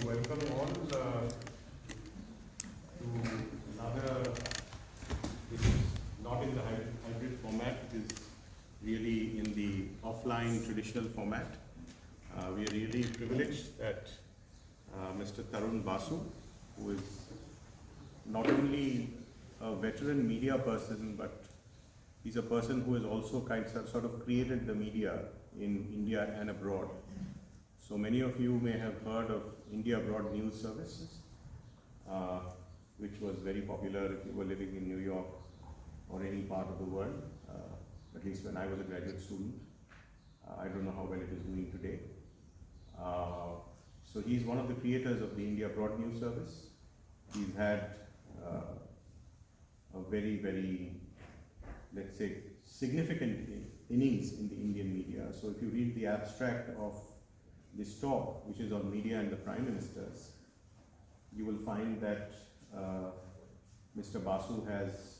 welcome all to another, which is not in the hybrid format, it is really in the offline traditional format. We are really privileged that Mr. Tarun Basu, who is not only a veteran media person, but he's a person who has also sort of created the media in India and abroad. So many of you may have heard of India Abroad News Services, which was very popular if you were living in New York or any part of the world, at least when I was a graduate student. I don't know how well it is doing today. So he's one of the creators of the India Abroad News Service. He's had a very, very, let's say, significant innings in the Indian media. So if you read the abstract of this talk, which is on media and the Prime Ministers, you will find that Mr. Basu has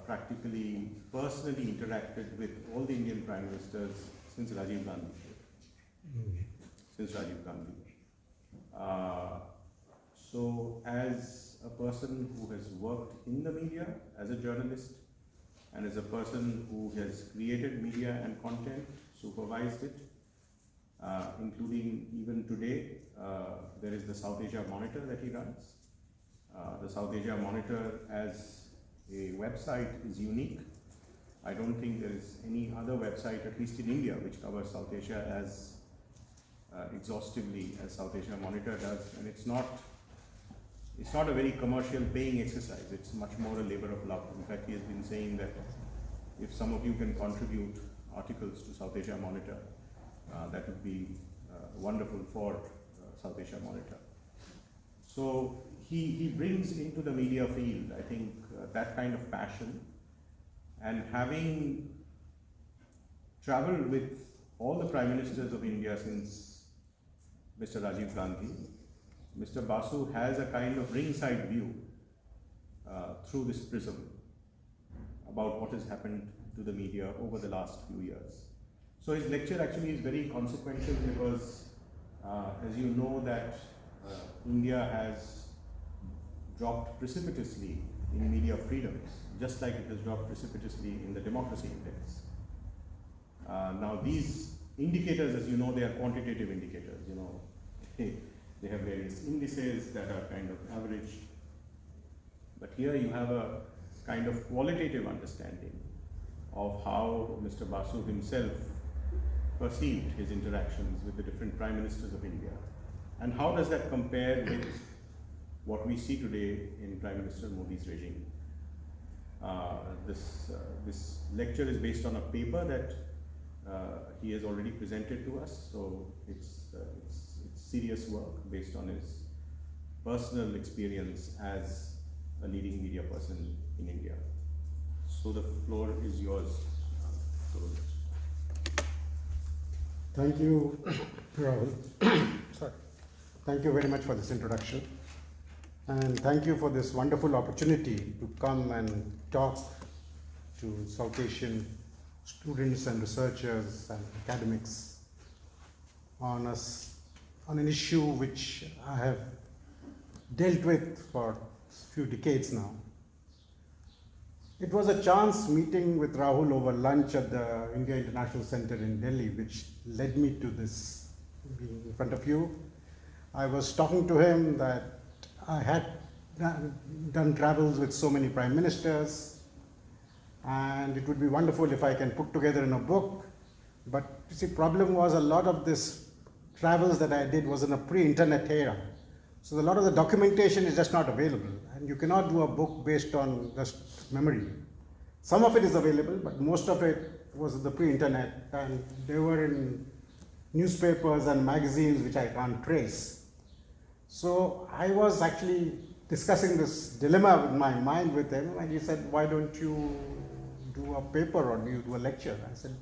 practically personally interacted with all the Indian Prime Ministers since Rajiv Gandhi. So as a person who has worked in the media as a journalist, and as a person who has created media and content, supervised it, including even today, there is the South Asia Monitor that he runs. The South Asia Monitor as a website is unique. I don't think there is any other website, at least in India, which covers South Asia as exhaustively as South Asia Monitor does. And it's not a very commercial paying exercise. It's much more a labor of love. In fact, he has been saying that if some of you can contribute articles to South Asia Monitor, that would be wonderful for South Asia Monitor. So he brings into the media field, I think, that kind of passion, and having traveled with all the Prime Ministers of India since Mr. Rajiv Gandhi, Mr. Basu has a kind of ringside view through this prism about what has happened to the media over the last few years. So his lecture actually is very consequential because, as you know, that India has dropped precipitously in media freedoms, just like it has dropped precipitously in the democracy index. Now these indicators, as you know, they are quantitative indicators. You know, they have various indices that are kind of averaged. But here you have a kind of qualitative understanding of how Mr. Basu himself perceived his interactions with the different Prime Ministers of India. And how does that compare with what we see today in Prime Minister Modi's regime? This lecture is based on a paper that he has already presented to us, so it's serious work based on his personal experience as a leading media person in India. So the floor is yours. Thank you, Rahul. Sorry. Thank you very much for this introduction. And thank you for this wonderful opportunity to come and talk to South Asian students and researchers and academics on an issue which I have dealt with for a few decades now. It was a chance meeting with Rahul over lunch at the India International Center in Delhi, which led me to this being in front of you. I was talking to him that I had done travels with so many prime ministers, and it would be wonderful if I can put together in a book. But you see, problem was a lot of this travels that I did was in a pre-internet era. So a lot of the documentation is just not available, and you cannot do a book based on just memory. Some of it is available, but most of it was the pre-internet, and they were in newspapers and magazines which I can't trace. So I was actually discussing this dilemma in my mind with him, and he said, "Why don't you do a paper or do you do a lecture?" I said,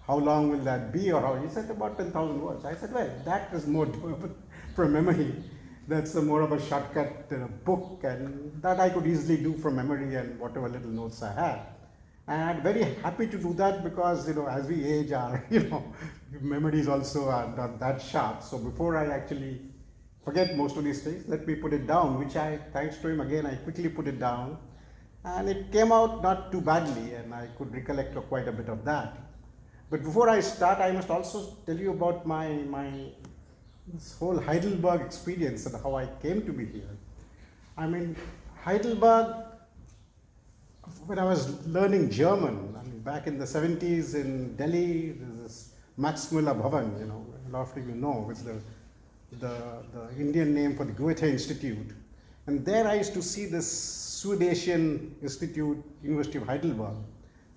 "How long will that be?" Or how? He said, "About 10,000 words." I said, "Well, that is more doable from memory. That's more of a shortcut book, and that I could easily do from memory and whatever little notes I had." And I'm very happy to do that because, you know, as we age, our, memories also are not that sharp. So before I actually forget most of these things. Let me put it down, which I, thanks to him again, I quickly put it down. And it came out not too badly, and I could recollect quite a bit of that. But before I start, I must also tell you about my this whole Heidelberg experience and how I came to be here. I mean, Heidelberg, when I was learning German, I mean, back in the 70s in Delhi, there's this Max Muller Bhavan, a lot of people know, it's the Indian name for the Goethe Institute. And there I used to see this Swedish Institute, University of Heidelberg,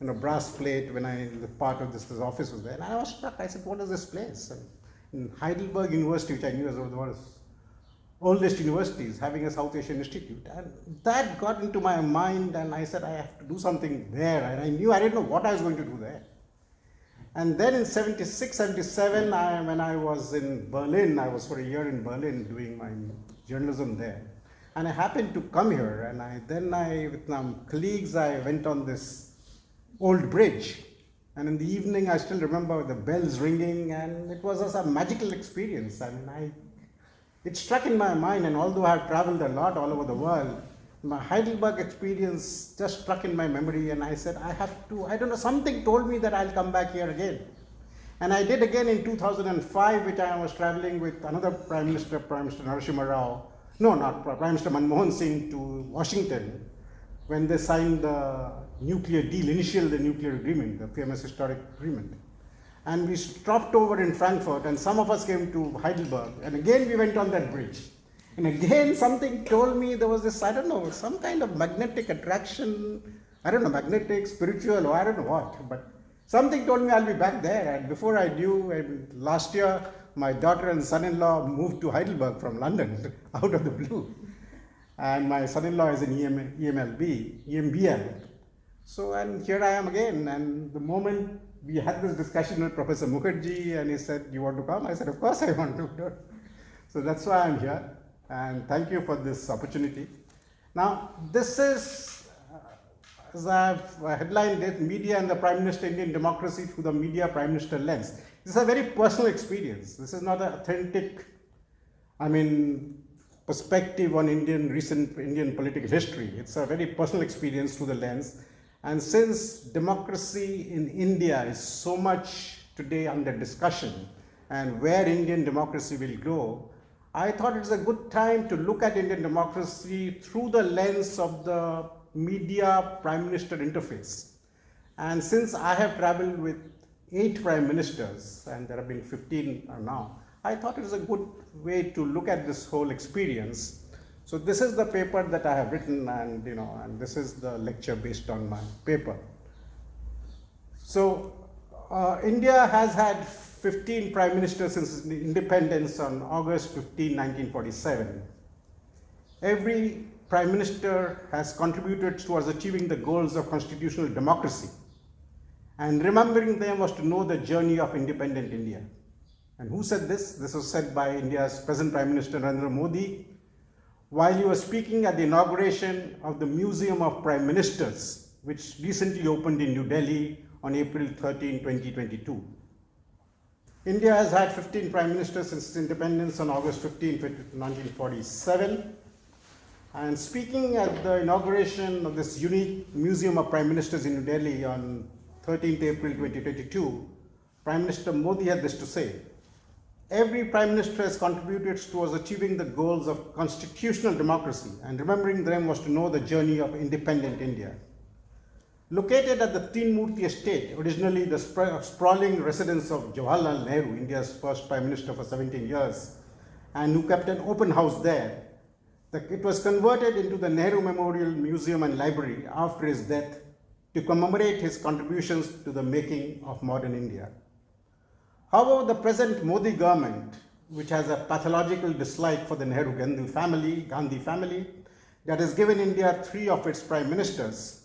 a brass plate when the part of this office was there. And I was struck. I said, what is this place? And in Heidelberg University, which I knew as one of the oldest universities, having a South Asian institute. And that got into my mind, and I said, I have to do something there. And I didn't know what I was going to do there. And then in 76, 77, when I was in Berlin, I was for a year in Berlin doing my journalism there. And I happened to come here, and then with some colleagues, I went on this old bridge. And in the evening, I still remember the bells ringing, and it was a magical experience. I mean, it struck in my mind, and although I have traveled a lot all over the world, my Heidelberg experience just struck in my memory, and I said, I don't know, something told me that I'll come back here again. And I did again in 2005, which I was traveling with another Prime Minister Narasimha Rao, no, not Prime Minister Manmohan Singh, to Washington, when they signed the nuclear deal, the nuclear agreement, the famous historic agreement. And we stopped over in Frankfurt, and some of us came to Heidelberg, and again we went on that bridge. And again something told me there was this, I don't know, some kind of magnetic attraction, I don't know, magnetic, spiritual, or I don't know what, but something told me I'll be back there. And before I knew, last year, my daughter and son-in-law moved to Heidelberg from London, out of the blue. And my son-in-law is in EMBL. So, and here I am again. And the moment we had this discussion with Professor Mukherjee, and he said, you want to come? I said, of course I want to. So that's why I'm here. And thank you for this opportunity. Now, this is, as I've headlined it, Media and the Prime Minister, Indian Democracy through the Media Prime Minister lens. This is a very personal experience. This is not an authentic, perspective on recent Indian political history. It's a very personal experience through the lens. And since democracy in India is so much today under discussion, and where Indian democracy will go, I thought it's a good time to look at Indian democracy through the lens of the Media Prime Minister interface. And since I have traveled with 8 prime ministers, and there have been 15 now, I thought it was a good way to look at this whole experience. So this is the paper that I have written, and and this is the lecture based on my paper. So India has had 15 prime ministers since independence on August 15, 1947. Every prime minister has contributed towards achieving the goals of constitutional democracy. And remembering them was to know the journey of independent India. And who said this? This was said by India's present Prime Minister Narendra Modi while he was speaking at the inauguration of the Museum of Prime Ministers, which recently opened in New Delhi on April 13, 2022. India has had 15 prime ministers since its independence on August 15, 1947. And speaking at the inauguration of this unique Museum of Prime Ministers in New Delhi on 13th April 2022, Prime Minister Modi had this to say: every prime minister has contributed towards achieving the goals of constitutional democracy, and remembering them was to know the journey of independent India. Located at the Teen Murti estate, originally the sprawling residence of Jawaharlal Nehru, India's first prime minister for 17 years, and who kept an open house there, it was converted into the Nehru Memorial Museum and Library after his death to commemorate his contributions to the making of modern India. However, the present Modi government, which has a pathological dislike for the Nehru-Gandhi family, that has given India 3 of its prime ministers,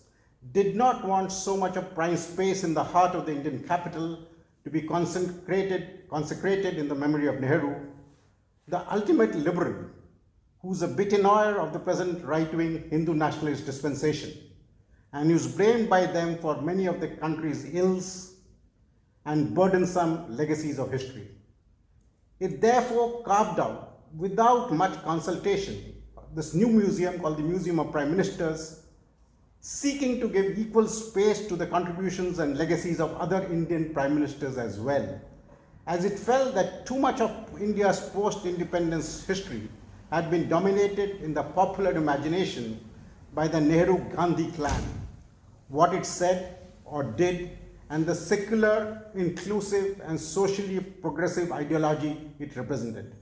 did not want so much of prime space in the heart of the Indian capital to be consecrated in the memory of Nehru, the ultimate liberal, who's a bitinoir of the present right-wing Hindu nationalist dispensation, and who's blamed by them for many of the country's ills and burdensome legacies of history. It therefore carved out without much consultation, this new museum called the Museum of Prime Ministers, seeking to give equal space to the contributions and legacies of other Indian prime ministers as well, as it felt that too much of India's post-independence history had been dominated in the popular imagination by the Nehru-Gandhi clan, what it said or did, and the secular, inclusive, and socially progressive ideology it represented.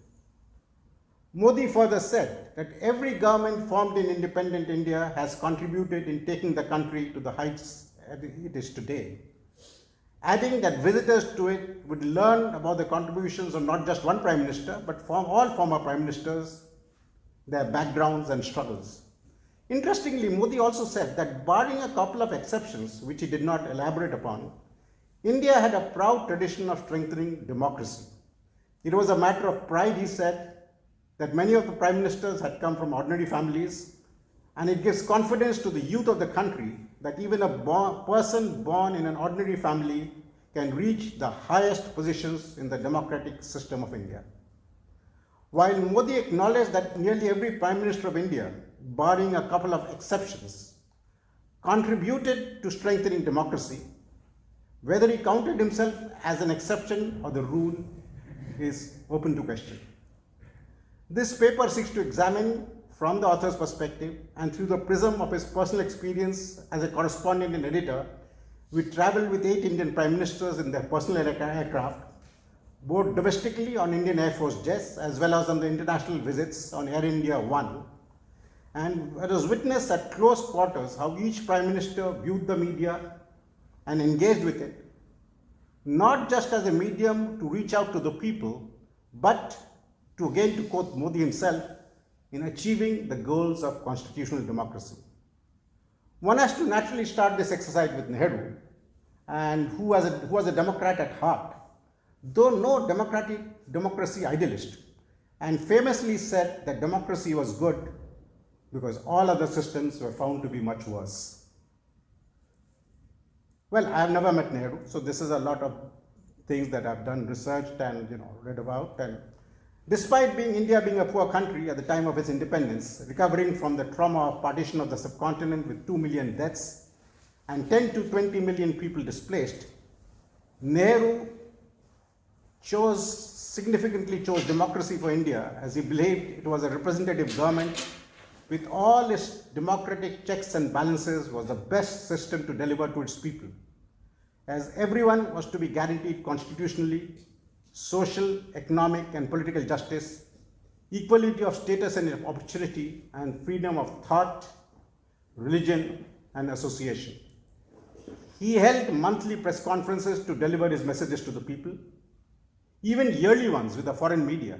Modi further said that every government formed in independent India has contributed in taking the country to the heights it is today, adding that visitors to it would learn about the contributions of not just one prime minister, but from all former prime ministers, their backgrounds and struggles. Interestingly, Modi also said that barring a couple of exceptions, which he did not elaborate upon, India had a proud tradition of strengthening democracy. It was a matter of pride, he said, that many of the prime ministers had come from ordinary families, and it gives confidence to the youth of the country that even a person born in an ordinary family can reach the highest positions in the democratic system of India. While Modi acknowledged that nearly every prime minister of India, barring a couple of exceptions, contributed to strengthening democracy, whether he counted himself as an exception or the rule is open to question. This paper seeks to examine from the author's perspective and through the prism of his personal experience as a correspondent and editor. We traveled with 8 Indian prime ministers in their personal aircraft, both domestically on Indian Air Force jets as well as on the international visits on Air India One. And it was witnessed at close quarters how each prime minister viewed the media and engaged with it, not just as a medium to reach out to the people, but to again to quote Modi himself, in achieving the goals of constitutional democracy. One has to naturally start this exercise with Nehru, and who was a Democrat at heart, though no democracy idealist, and famously said that democracy was good because all other systems were found to be much worse. Well, I have never met Nehru, so this is a lot of things that I've done, researched and read about. And despite India being a poor country at the time of its independence, recovering from the trauma of partition of the subcontinent with 2 million deaths and 10 to 20 million people displaced, Nehru significantly chose democracy for India, as he believed it was a representative government with all its democratic checks and balances was the best system to deliver to its people, as everyone was to be guaranteed constitutionally social, economic, and political justice, equality of status and opportunity, and freedom of thought, religion, and association. He held monthly press conferences to deliver his messages to the people, even yearly ones with the foreign media.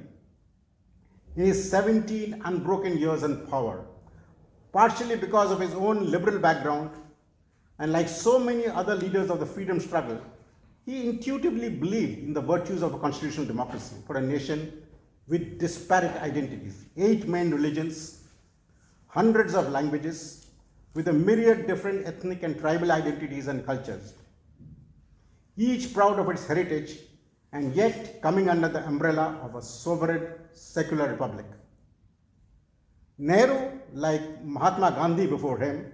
In his 17 unbroken years in power, partially because of his own liberal background, and like so many other leaders of the freedom struggle, he intuitively believed in the virtues of a constitutional democracy for a nation with disparate identities, 8 main religions, hundreds of languages, with a myriad different ethnic and tribal identities and cultures, each proud of its heritage and yet coming under the umbrella of a sovereign secular republic. Nehru, like Mahatma Gandhi before him,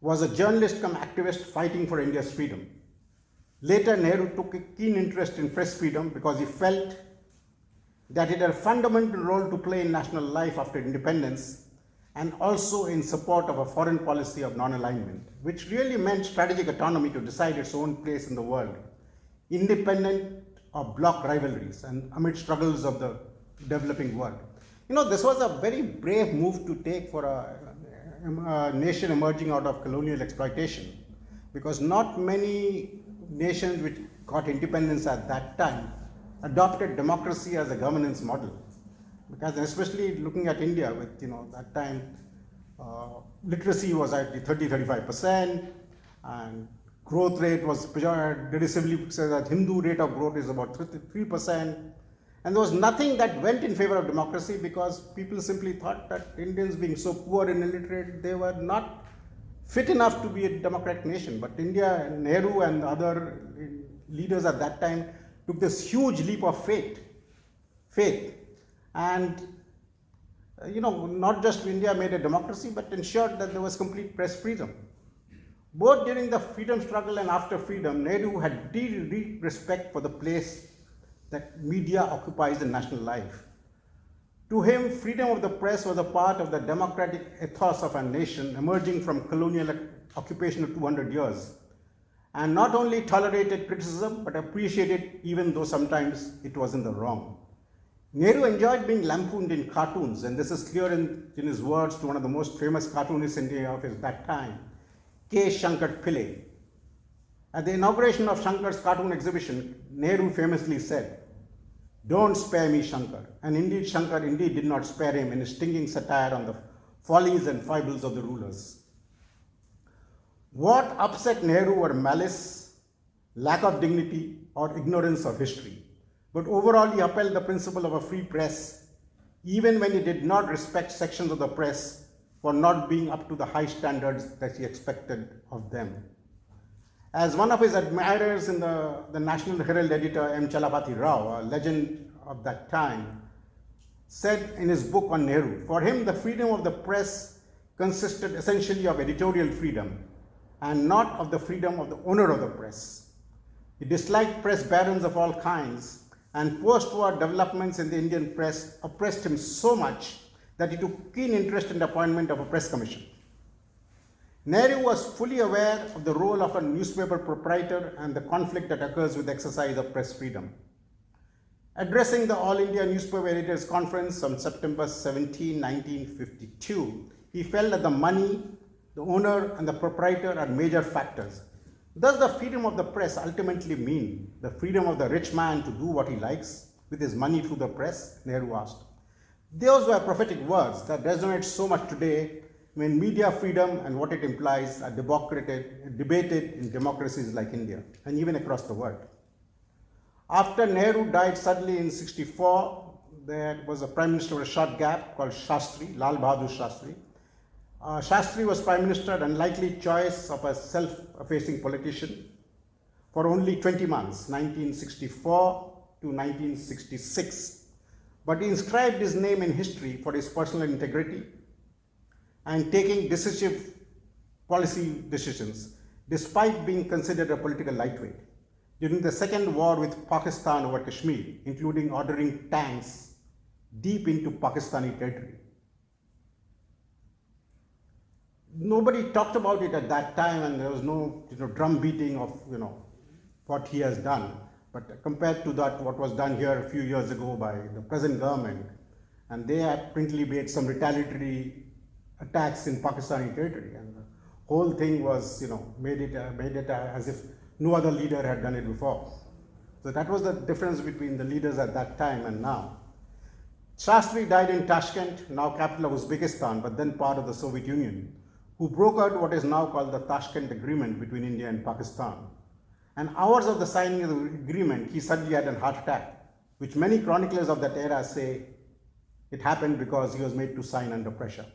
was a journalist cum activist fighting for India's freedom. Later, Nehru took a keen interest in press freedom because he felt that it had a fundamental role to play in national life after independence, and also in support of a foreign policy of non-alignment, which really meant strategic autonomy to decide its own place in the world, independent of bloc rivalries and amid struggles of the developing world. This was a very brave move to take for a nation emerging out of colonial exploitation, because not many nations which got independence at that time adopted democracy as a governance model. Because especially looking at India with, that time, literacy was at 30-35%, and growth rate was derisively said that Hindu rate of growth is about 3%. And there was nothing that went in favor of democracy because people simply thought that Indians, being so poor and illiterate, they were not fit enough to be a democratic nation. But India, Nehru and other leaders at that time took this huge leap of faith, and not just India made a democracy, but ensured that there was complete press freedom. Both during the freedom struggle and after freedom, Nehru had deep respect for the place that media occupies in national life. To him, freedom of the press was a part of the democratic ethos of our nation, emerging from colonial occupation of 200 years, and not only tolerated criticism, but appreciated even though sometimes it was in the wrong. Nehru enjoyed being lampooned in cartoons, and this is clear in his words to one of the most famous cartoonists in India of that time, K. Shankar Pillai. At the inauguration of Shankar's cartoon exhibition, Nehru famously said, "Don't spare me, Shankar." And indeed, Shankar did not spare him in his stinging satire on the follies and foibles of the rulers. What upset Nehru were malice, lack of dignity, or ignorance of history. But overall, he upheld the principle of a free press, even when he did not respect sections of the press for not being up to the high standards that he expected of them. As one of his admirers in the National Herald editor, M. Chalapati Rao, a legend of that time, said in his book on Nehru, for him, the freedom of the press consisted essentially of editorial freedom and not of the freedom of the owner of the press. He disliked press barons of all kinds, and post-war developments in the Indian press oppressed him so much that he took keen interest in the appointment of a press commission. Nehru was fully aware of the role of a newspaper proprietor and the conflict that occurs with the exercise of press freedom. Addressing the All India Newspaper Editors Conference on September 17, 1952, he felt that the money, the owner, and the proprietor are major factors. Does the freedom of the press ultimately mean the freedom of the rich man to do what he likes with his money through the press? Nehru asked. Those were prophetic words that resonate so much today when media freedom and what it implies are debated in democracies like India and even across the world. After Nehru died suddenly in 1964, there was a prime minister with a short gap called Shastri, Lal Bahadur Shastri. Shastri was prime minister, unlikely choice of a self-effacing politician, for only 20 months, 1964 to 1966. But he inscribed his name in history for his personal integrity and taking decisive policy decisions, despite being considered a political lightweight. During the second war with Pakistan over Kashmir, including ordering tanks deep into Pakistani territory. Nobody talked about it at that time, and there was no drum beating of what he has done. But compared to that, what was done here a few years ago by the present government, and they apparently made some retaliatory attacks in Pakistani territory, and the whole thing was made it as if no other leader had done it before. So that was the difference between the leaders at that time and now. Shastri died in Tashkent, now capital of Uzbekistan, but then part of the Soviet Union, who brokered what is now called the Tashkent Agreement between India and Pakistan. And hours of the signing of the agreement, he suddenly had a heart attack, which many chroniclers of that era say it happened because he was made to sign under pressure.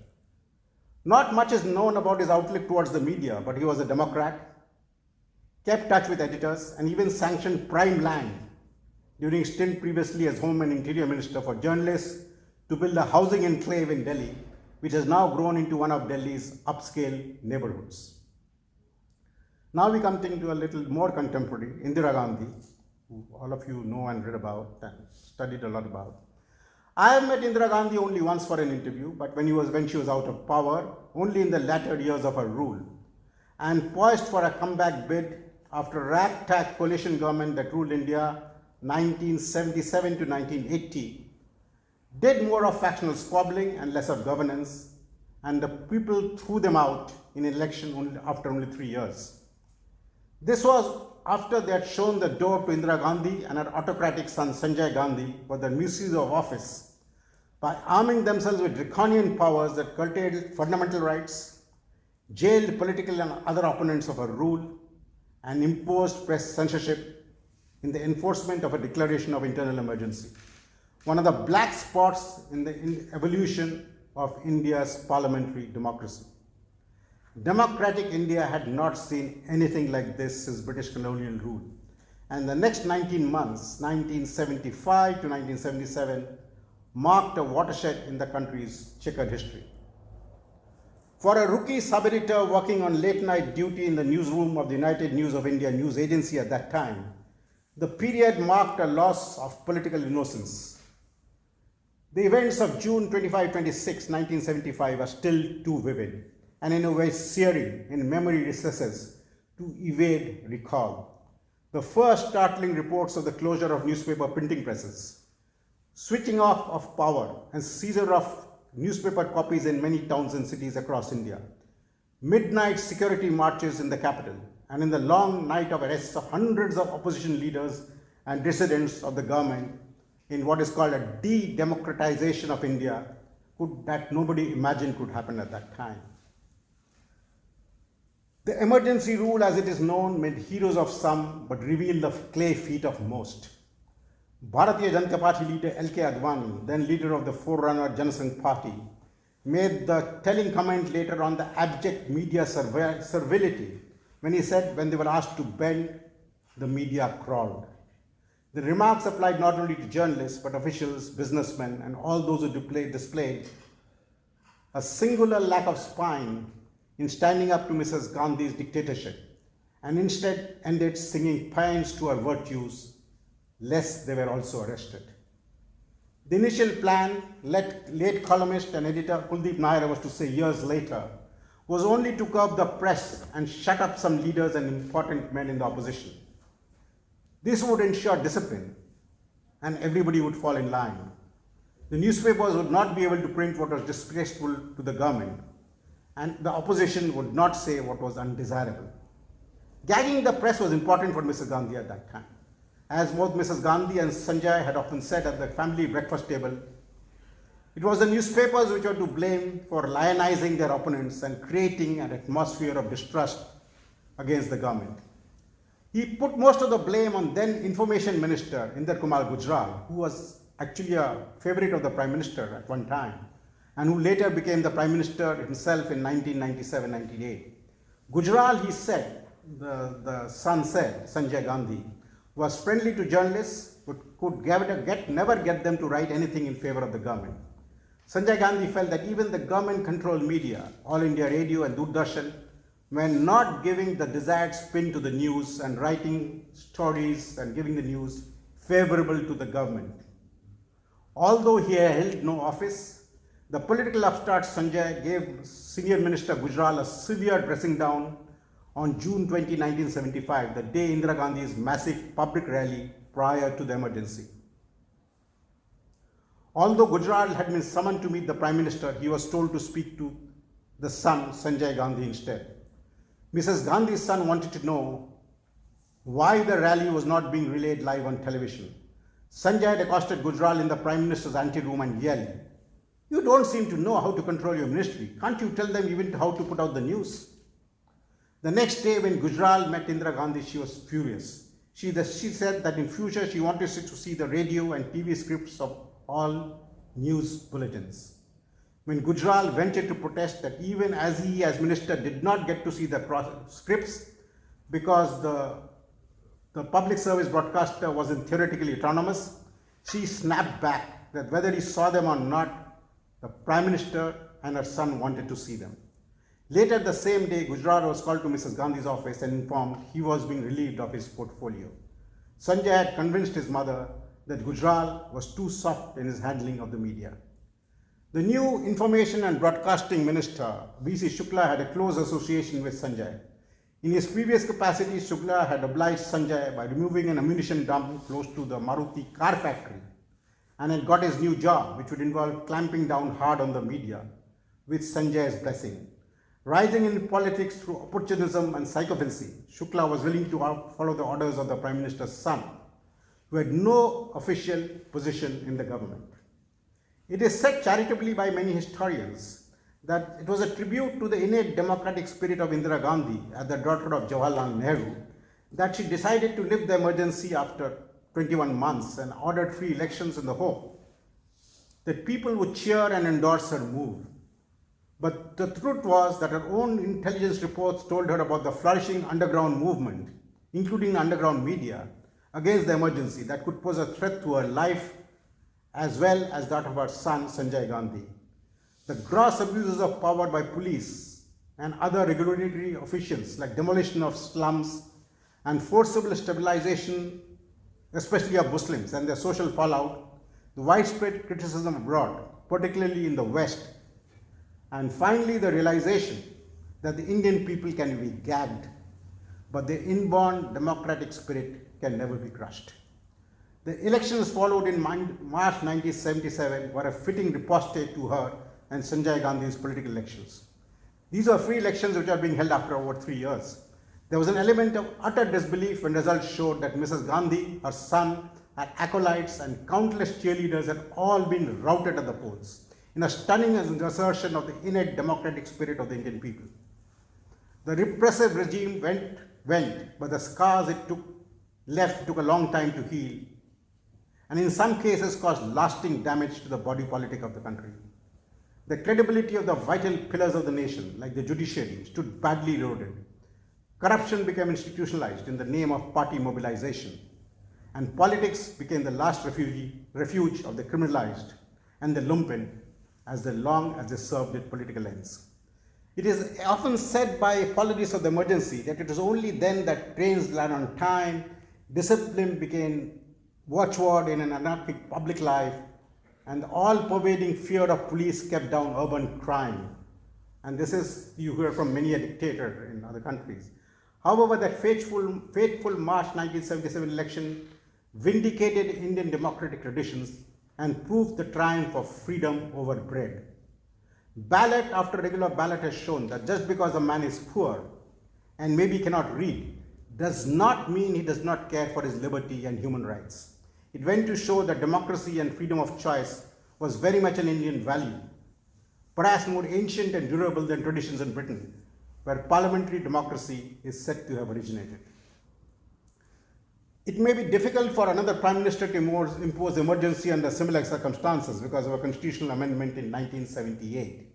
Not much is known about his outlook towards the media, but he was a Democrat, kept touch with editors, and even sanctioned prime land during stint previously as Home and Interior Minister for journalists to build a housing enclave in Delhi, which has now grown into one of Delhi's upscale neighborhoods. Now we come to a little more contemporary, Indira Gandhi, who all of you know and read about and studied a lot about. I have met Indira Gandhi only once for an interview, but when she was out of power, only in the latter years of her rule, and poised for a comeback bid after a ragtag coalition government that ruled India 1977 to 1980, did more of factional squabbling and less of governance, and the people threw them out in election after only 3 years. This was after they had shown the door to Indira Gandhi and her autocratic son Sanjay Gandhi for the misuse of office by arming themselves with draconian powers that curtailed fundamental rights, jailed political and other opponents of her rule, and imposed press censorship in the enforcement of a declaration of internal emergency. One of the black spots in the evolution of India's parliamentary democracy. Democratic India had not seen anything like this since British colonial rule. And the next 19 months, 1975 to 1977, marked a watershed in the country's checkered history. For a rookie sub-editor working on late-night duty in the newsroom of the United News of India news agency at that time, the period marked a loss of political innocence. The events of June 25-26, 1975 are still too vivid and in a way searing in memory recesses to evade recall. The first startling reports of the closure of newspaper printing presses, switching off of power and seizure of newspaper copies in many towns and cities across India, midnight security marches in the capital, and in the long night of arrests of hundreds of opposition leaders and dissidents of the government in what is called a de-democratization of India that nobody imagined could happen at that time. The emergency rule, as it is known, made heroes of some but revealed the clay feet of most. Bharatiya Janata Party leader L.K. Advani, then leader of the forerunner Janasangh Party, made the telling comment later on the abject media servility when he said, when they were asked to bend, the media crawled. The remarks applied not only to journalists but officials, businessmen, and all those who displayed a singular lack of spine in standing up to Mrs. Gandhi's dictatorship, and instead ended singing paeans to her virtues, lest they were also arrested. The initial plan, late columnist and editor Kuldeep Nair was to say years later, was only to curb the press and shut up some leaders and important men in the opposition. This would ensure discipline and everybody would fall in line. The newspapers would not be able to print what was disgraceful to the government, and the opposition would not say what was undesirable. Gagging the press was important for Mrs. Gandhi at that time. As both Mrs. Gandhi and Sanjay had often said at the family breakfast table, it was the newspapers which were to blame for lionizing their opponents and creating an atmosphere of distrust against the government. He put most of the blame on then Information Minister Inder Kumar Gujral, who was actually a favorite of the Prime Minister at one time, and who later became the Prime Minister himself in 1997-98. Gujral, he said, the son said, Sanjay Gandhi, was friendly to journalists but could never get them to write anything in favor of the government. Sanjay Gandhi felt that even the government-controlled media, All India Radio and Doordarshan, were not giving the desired spin to the news and writing stories and giving the news favorable to the government. Although he held no office, the political upstart Sanjay gave Senior Minister Gujral a severe dressing down on June 20, 1975, the day Indira Gandhi's massive public rally prior to the emergency. Although Gujral had been summoned to meet the Prime Minister, he was told to speak to the son, Sanjay Gandhi, instead. Mrs. Gandhi's son wanted to know why the rally was not being relayed live on television. Sanjay had accosted Gujral in the Prime Minister's anteroom and yelled, "You don't seem to know how to control your ministry. Can't you tell them even how to put out the news?" The next day when Gujral met Indira Gandhi, she was furious. She said that in future she wanted to see the radio and TV scripts of all news bulletins. When Gujral ventured to protest that even as he as minister did not get to see the scripts because the public service broadcaster wasn't theoretically autonomous, she snapped back that whether he saw them or not, the Prime Minister and her son wanted to see them. Later the same day, Gujral was called to Mrs. Gandhi's office and informed he was being relieved of his portfolio. Sanjay had convinced his mother that Gujral was too soft in his handling of the media. The new Information and Broadcasting Minister, V.C. Shukla, had a close association with Sanjay. In his previous capacity, Shukla had obliged Sanjay by removing an ammunition dump close to the Maruti car factory and had got his new job, which would involve clamping down hard on the media, with Sanjay's blessing. Rising in politics through opportunism and sycophancy, Shukla was willing to follow the orders of the Prime Minister's son, who had no official position in the government. It is said charitably by many historians that it was a tribute to the innate democratic spirit of Indira Gandhi, as the daughter of Jawaharlal Nehru, that she decided to lift the emergency after 21 months and ordered free elections in the hope that people would cheer and endorse her move. But the truth was that her own intelligence reports told her about the flourishing underground movement, including underground media, against the emergency that could pose a threat to her life as well as that of her son Sanjay Gandhi. The gross abuses of power by police and other regulatory officials, like demolition of slums and forcible stabilization, especially of Muslims, and their social fallout, the widespread criticism abroad, particularly in the West, and finally the realization that the Indian people can be gagged, but their inborn democratic spirit can never be crushed. The elections followed in March 1977 were a fitting riposte to her and Sanjay Gandhi's political elections. These were free elections which are being held after over 3 years. There was an element of utter disbelief when results showed that Mrs. Gandhi, her son, her acolytes, and countless cheerleaders had all been routed at the polls, in a stunning assertion of the innate democratic spirit of the Indian people. The repressive regime went, but the scars it left took a long time to heal, and in some cases caused lasting damage to the body politic of the country. The credibility of the vital pillars of the nation, like the judiciary, stood badly eroded. Corruption became institutionalized in the name of party mobilization, and politics became the last refuge of the criminalized and the lumpen, as long as they served its political ends. It is often said by apologists of the emergency that it was only then that trains ran on time, discipline became watchword in an anarchic public life, and the all-pervading fear of police kept down urban crime. And this is, you hear from many a dictator in other countries. However, that fateful March 1977 election vindicated Indian democratic traditions and proved the triumph of freedom over bread. Ballot after regular ballot has shown that just because a man is poor and maybe cannot read does not mean he does not care for his liberty and human rights. It went to show that democracy and freedom of choice was very much an Indian value, perhaps more ancient and durable than traditions in Britain, where parliamentary democracy is said to have originated. It may be difficult for another prime minister to impose emergency under similar circumstances because of a constitutional amendment in 1978.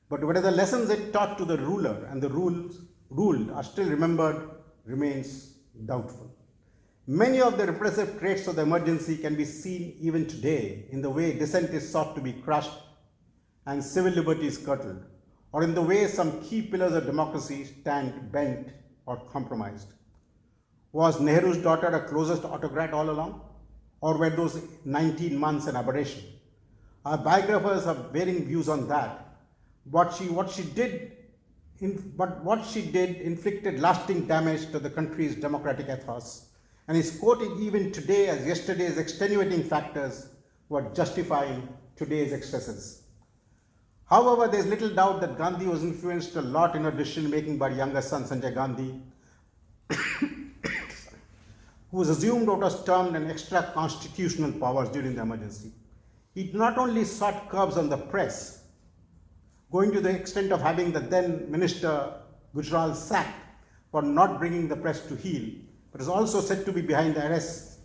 But whether the lessons it taught to the ruler and the ruled are still remembered remains doubtful. Many of the repressive traits of the emergency can be seen even today in the way dissent is sought to be crushed and civil liberties curtailed, or in the way some key pillars of democracy stand bent or compromised. Was Nehru's daughter a closest autocrat all along? Or were those 19 months an aberration? Our biographers have varying views on that. What she did inflicted lasting damage to the country's democratic ethos, and is quoted even today as yesterday's extenuating factors were justifying today's excesses. However, there is little doubt that Gandhi was influenced a lot in her decision making by her younger son Sanjay Gandhi, who was assumed what was termed an extra constitutional powers during the emergency. He not only sought curbs on the press, going to the extent of having the then minister Gujral sacked for not bringing the press to heel, but is also said to be behind the arrests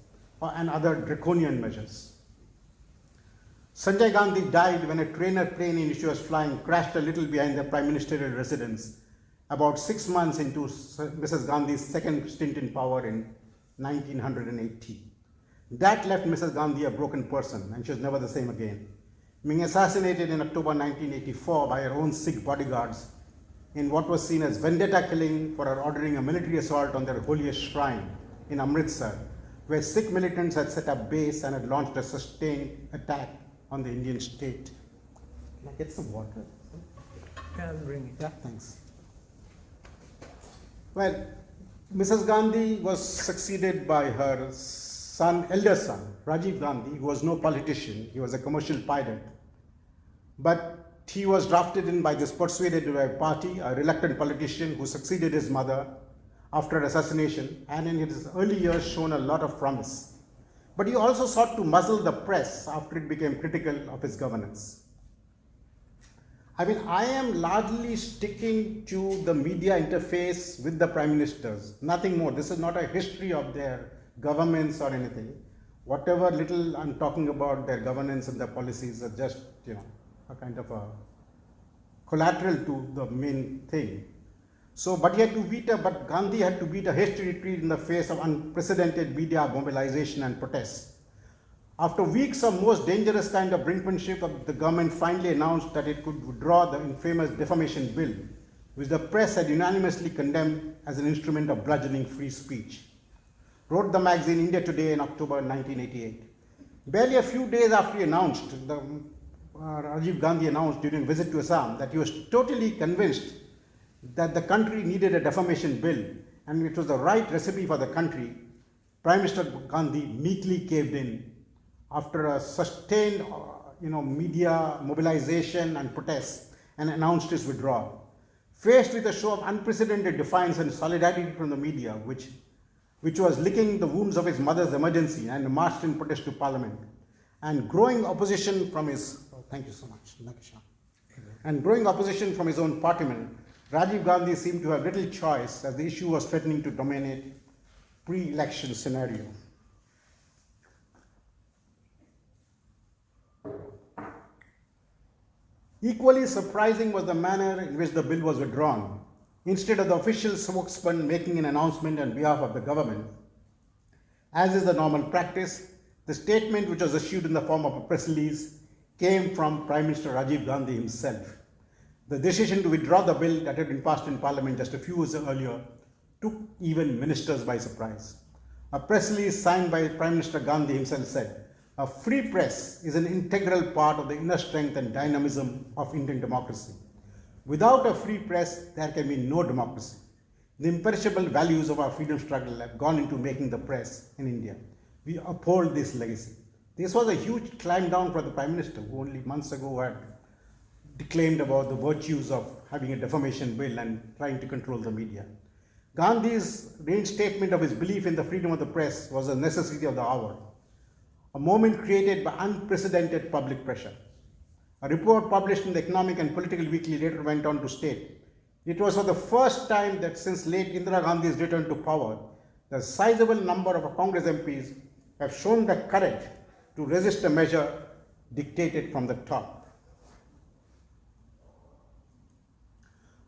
and other draconian measures. Sanjay Gandhi died when a trainer plane in which he was flying crashed a little behind the prime ministerial residence about 6 months into Mrs. Gandhi's second stint in power in 1980. That left Mrs. Gandhi a broken person, and she was never the same again, being assassinated in October 1984 by her own Sikh bodyguards in what was seen as vendetta killing for her ordering a military assault on their holiest shrine in Amritsar, where Sikh militants had set up base and had launched a sustained attack on the Indian state. Can I get some water? Yeah, I'll bring it. Yeah, thanks. Well, Mrs. Gandhi was succeeded by her elder son, Rajiv Gandhi, who was no politician. He was a commercial pilot. But he was drafted in by this persuaded by a party, a reluctant politician who succeeded his mother after her assassination, and in his early years shown a lot of promise. But he also sought to muzzle the press after it became critical of his governance. I am largely sticking to the media interface with the prime ministers, nothing more. This is not a history of their governments or anything. Whatever little I'm talking about their governance and their policies are just, a kind of a collateral to the main thing. So, but Gandhi had to beat a hasty retreat in the face of unprecedented media mobilization and protests. After weeks of most dangerous kind of brinkmanship, the government finally announced that it could withdraw the infamous defamation bill, which the press had unanimously condemned as an instrument of bludgeoning free speech. Wrote the magazine India Today in October 1988. Barely a few days after he announced, Rajiv Gandhi announced during a visit to Assam that he was totally convinced that the country needed a defamation bill and it was the right recipe for the country. Prime Minister Gandhi meekly caved in after a sustained media mobilization and protests and announced his withdrawal. Faced with a show of unprecedented defiance and solidarity from the media, which was licking the wounds of his mother's emergency and marched in protest to parliament, and growing opposition from his, thank you so much, Nakisha, and growing opposition from his own partymen, Rajiv Gandhi seemed to have little choice as the issue was threatening to dominate pre-election scenario. Equally surprising was the manner in which the bill was withdrawn. Instead of the official spokesman making an announcement on behalf of the government, as is the normal practice, the statement, which was issued in the form of a press release, came from Prime Minister Rajiv Gandhi himself. The decision to withdraw the bill that had been passed in Parliament just a few years earlier took even ministers by surprise. A press release signed by Prime Minister Gandhi himself said, "A free press is an integral part of the inner strength and dynamism of Indian democracy. Without a free press, there can be no democracy. The imperishable values of our freedom struggle have gone into making the press in India. We uphold this legacy." This was a huge climb down for the Prime Minister, who only months ago had declaimed about the virtues of having a defamation bill and trying to control the media. Gandhi's reinstatement of his belief in the freedom of the press was a necessity of the hour, a moment created by unprecedented public pressure. A report published in the Economic and Political Weekly later went on to state, it was for the first time that since late Indira Gandhi's return to power, the sizable number of Congress MPs have shown the courage to resist a measure dictated from the top.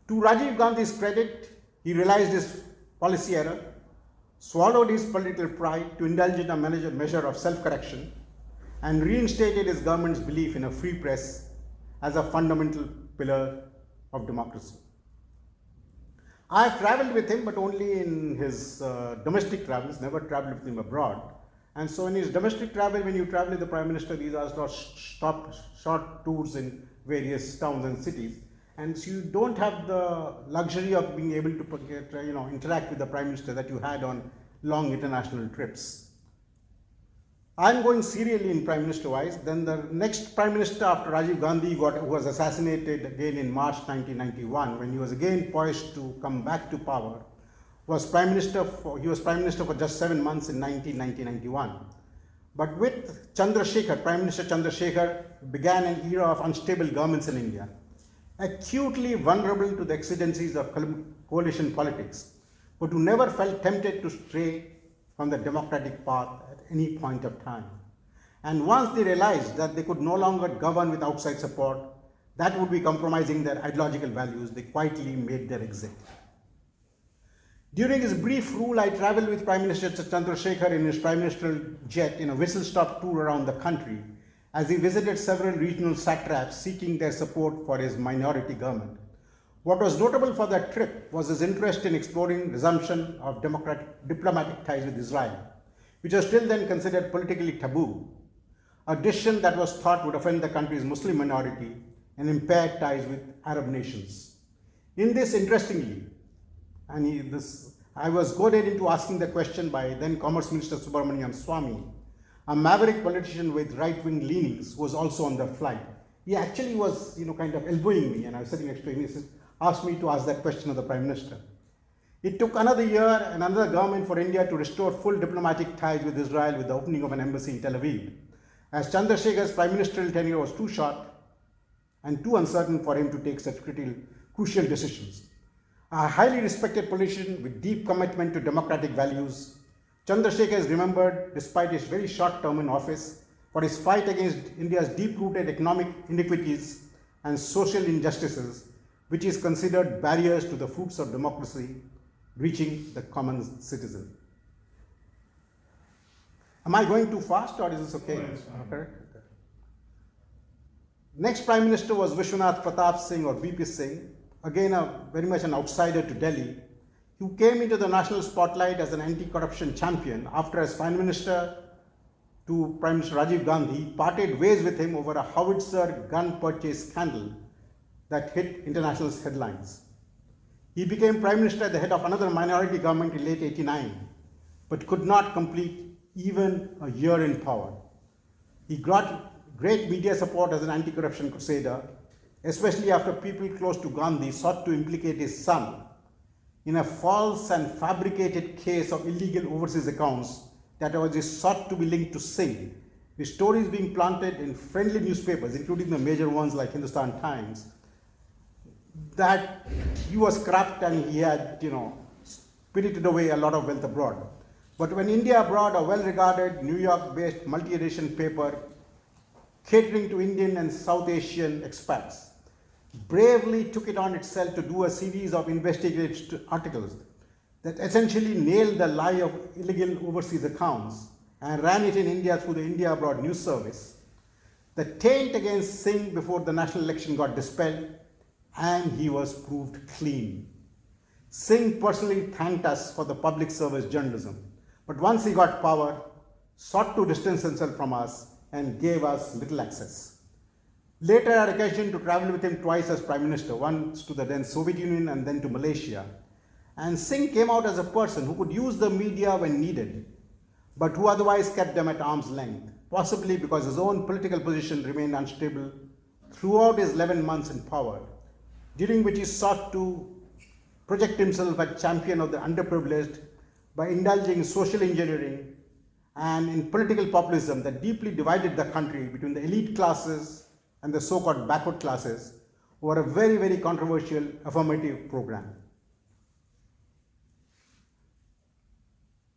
To Rajiv Gandhi's credit, he realized his policy error, swallowed his political pride to indulge in a measure of self-correction, and reinstated his government's belief in a free press as a fundamental pillar of democracy. I have travelled with him, but only in his domestic travels, never travelled with him abroad. And so in his domestic travel, when you travel with the Prime Minister, these are short tours in various towns and cities. And so you don't have the luxury of being able to interact with the Prime Minister that you had on long international trips. I'm going serially in Prime Minister wise. Then the next Prime Minister after Rajiv Gandhi who was assassinated again in March 1991, when he was again poised to come back to power, was Prime Minister for just 7 months in 1991. But with Chandrasekhar, Prime Minister Chandrasekhar began an era of unstable governments in India, acutely vulnerable to the exigencies of coalition politics, but who never felt tempted to stray from the democratic path at any point of time. And once they realized that they could no longer govern with outside support, that would be compromising their ideological values, they quietly made their exit. During his brief rule, I travelled with Prime Minister Chandrasekhar in his prime ministerial jet in a whistle-stop tour around the country as he visited several regional satraps seeking their support for his minority government. What was notable for that trip was his interest in exploring resumption of diplomatic ties with Israel, which was till then considered politically taboo, a decision that was thought would offend the country's Muslim minority and impair ties with Arab nations. In this, interestingly, I was goaded into asking the question by then Commerce Minister Subramaniam Swamy, a maverick politician with right-wing leanings, who was also on the flight. He actually was, kind of elbowing me, and I was sitting next to him. He asked me to ask that question of the Prime Minister. It took another year and another government for India to restore full diplomatic ties with Israel with the opening of an embassy in Tel Aviv, as Chandrasekhar's prime ministerial tenure was too short and too uncertain for him to take such crucial decisions. A highly respected politician with deep commitment to democratic values, Chandrasekhar is remembered, despite his very short term in office, for his fight against India's deep-rooted economic inequities and social injustices, which is considered barriers to the fruits of democracy reaching the common citizen. Am I going too fast or is this okay? No, it's fine. Okay. Next Prime Minister was Vishwanath Pratap Singh or VP Singh, again very much an outsider to Delhi, who came into the national spotlight as an anti-corruption champion after, as Prime Minister to Prime Minister Rajiv Gandhi, parted ways with him over a howitzer gun purchase scandal that hit international headlines. He became Prime Minister at the head of another minority government in late '89, but could not complete even a year in power. He got great media support as an anti-corruption crusader, especially after people close to Gandhi sought to implicate his son in a false and fabricated case of illegal overseas accounts that was sought to be linked to Singh, with stories being planted in friendly newspapers, including the major ones like Hindustan Times, that he was corrupt and he had, spirited away a lot of wealth abroad. But when India Abroad, a well-regarded New York-based multi-edition paper catering to Indian and South Asian expats, bravely took it on itself to do a series of investigative articles that essentially nailed the lie of illegal overseas accounts and ran it in India through the India Abroad News Service, the taint against Singh before the national election got dispelled and he was proved clean. Singh personally thanked us for the public service journalism, but once he got power, sought to distance himself from us and gave us little access. Later, I had occasion to travel with him twice as Prime Minister, once to the then Soviet Union and then to Malaysia. And Singh came out as a person who could use the media when needed, but who otherwise kept them at arm's length, possibly because his own political position remained unstable throughout his 11 months in power, during which he sought to project himself as champion of the underprivileged by indulging in social engineering and in political populism that deeply divided the country between the elite classes and the so-called backward classes over a very, very controversial affirmative program.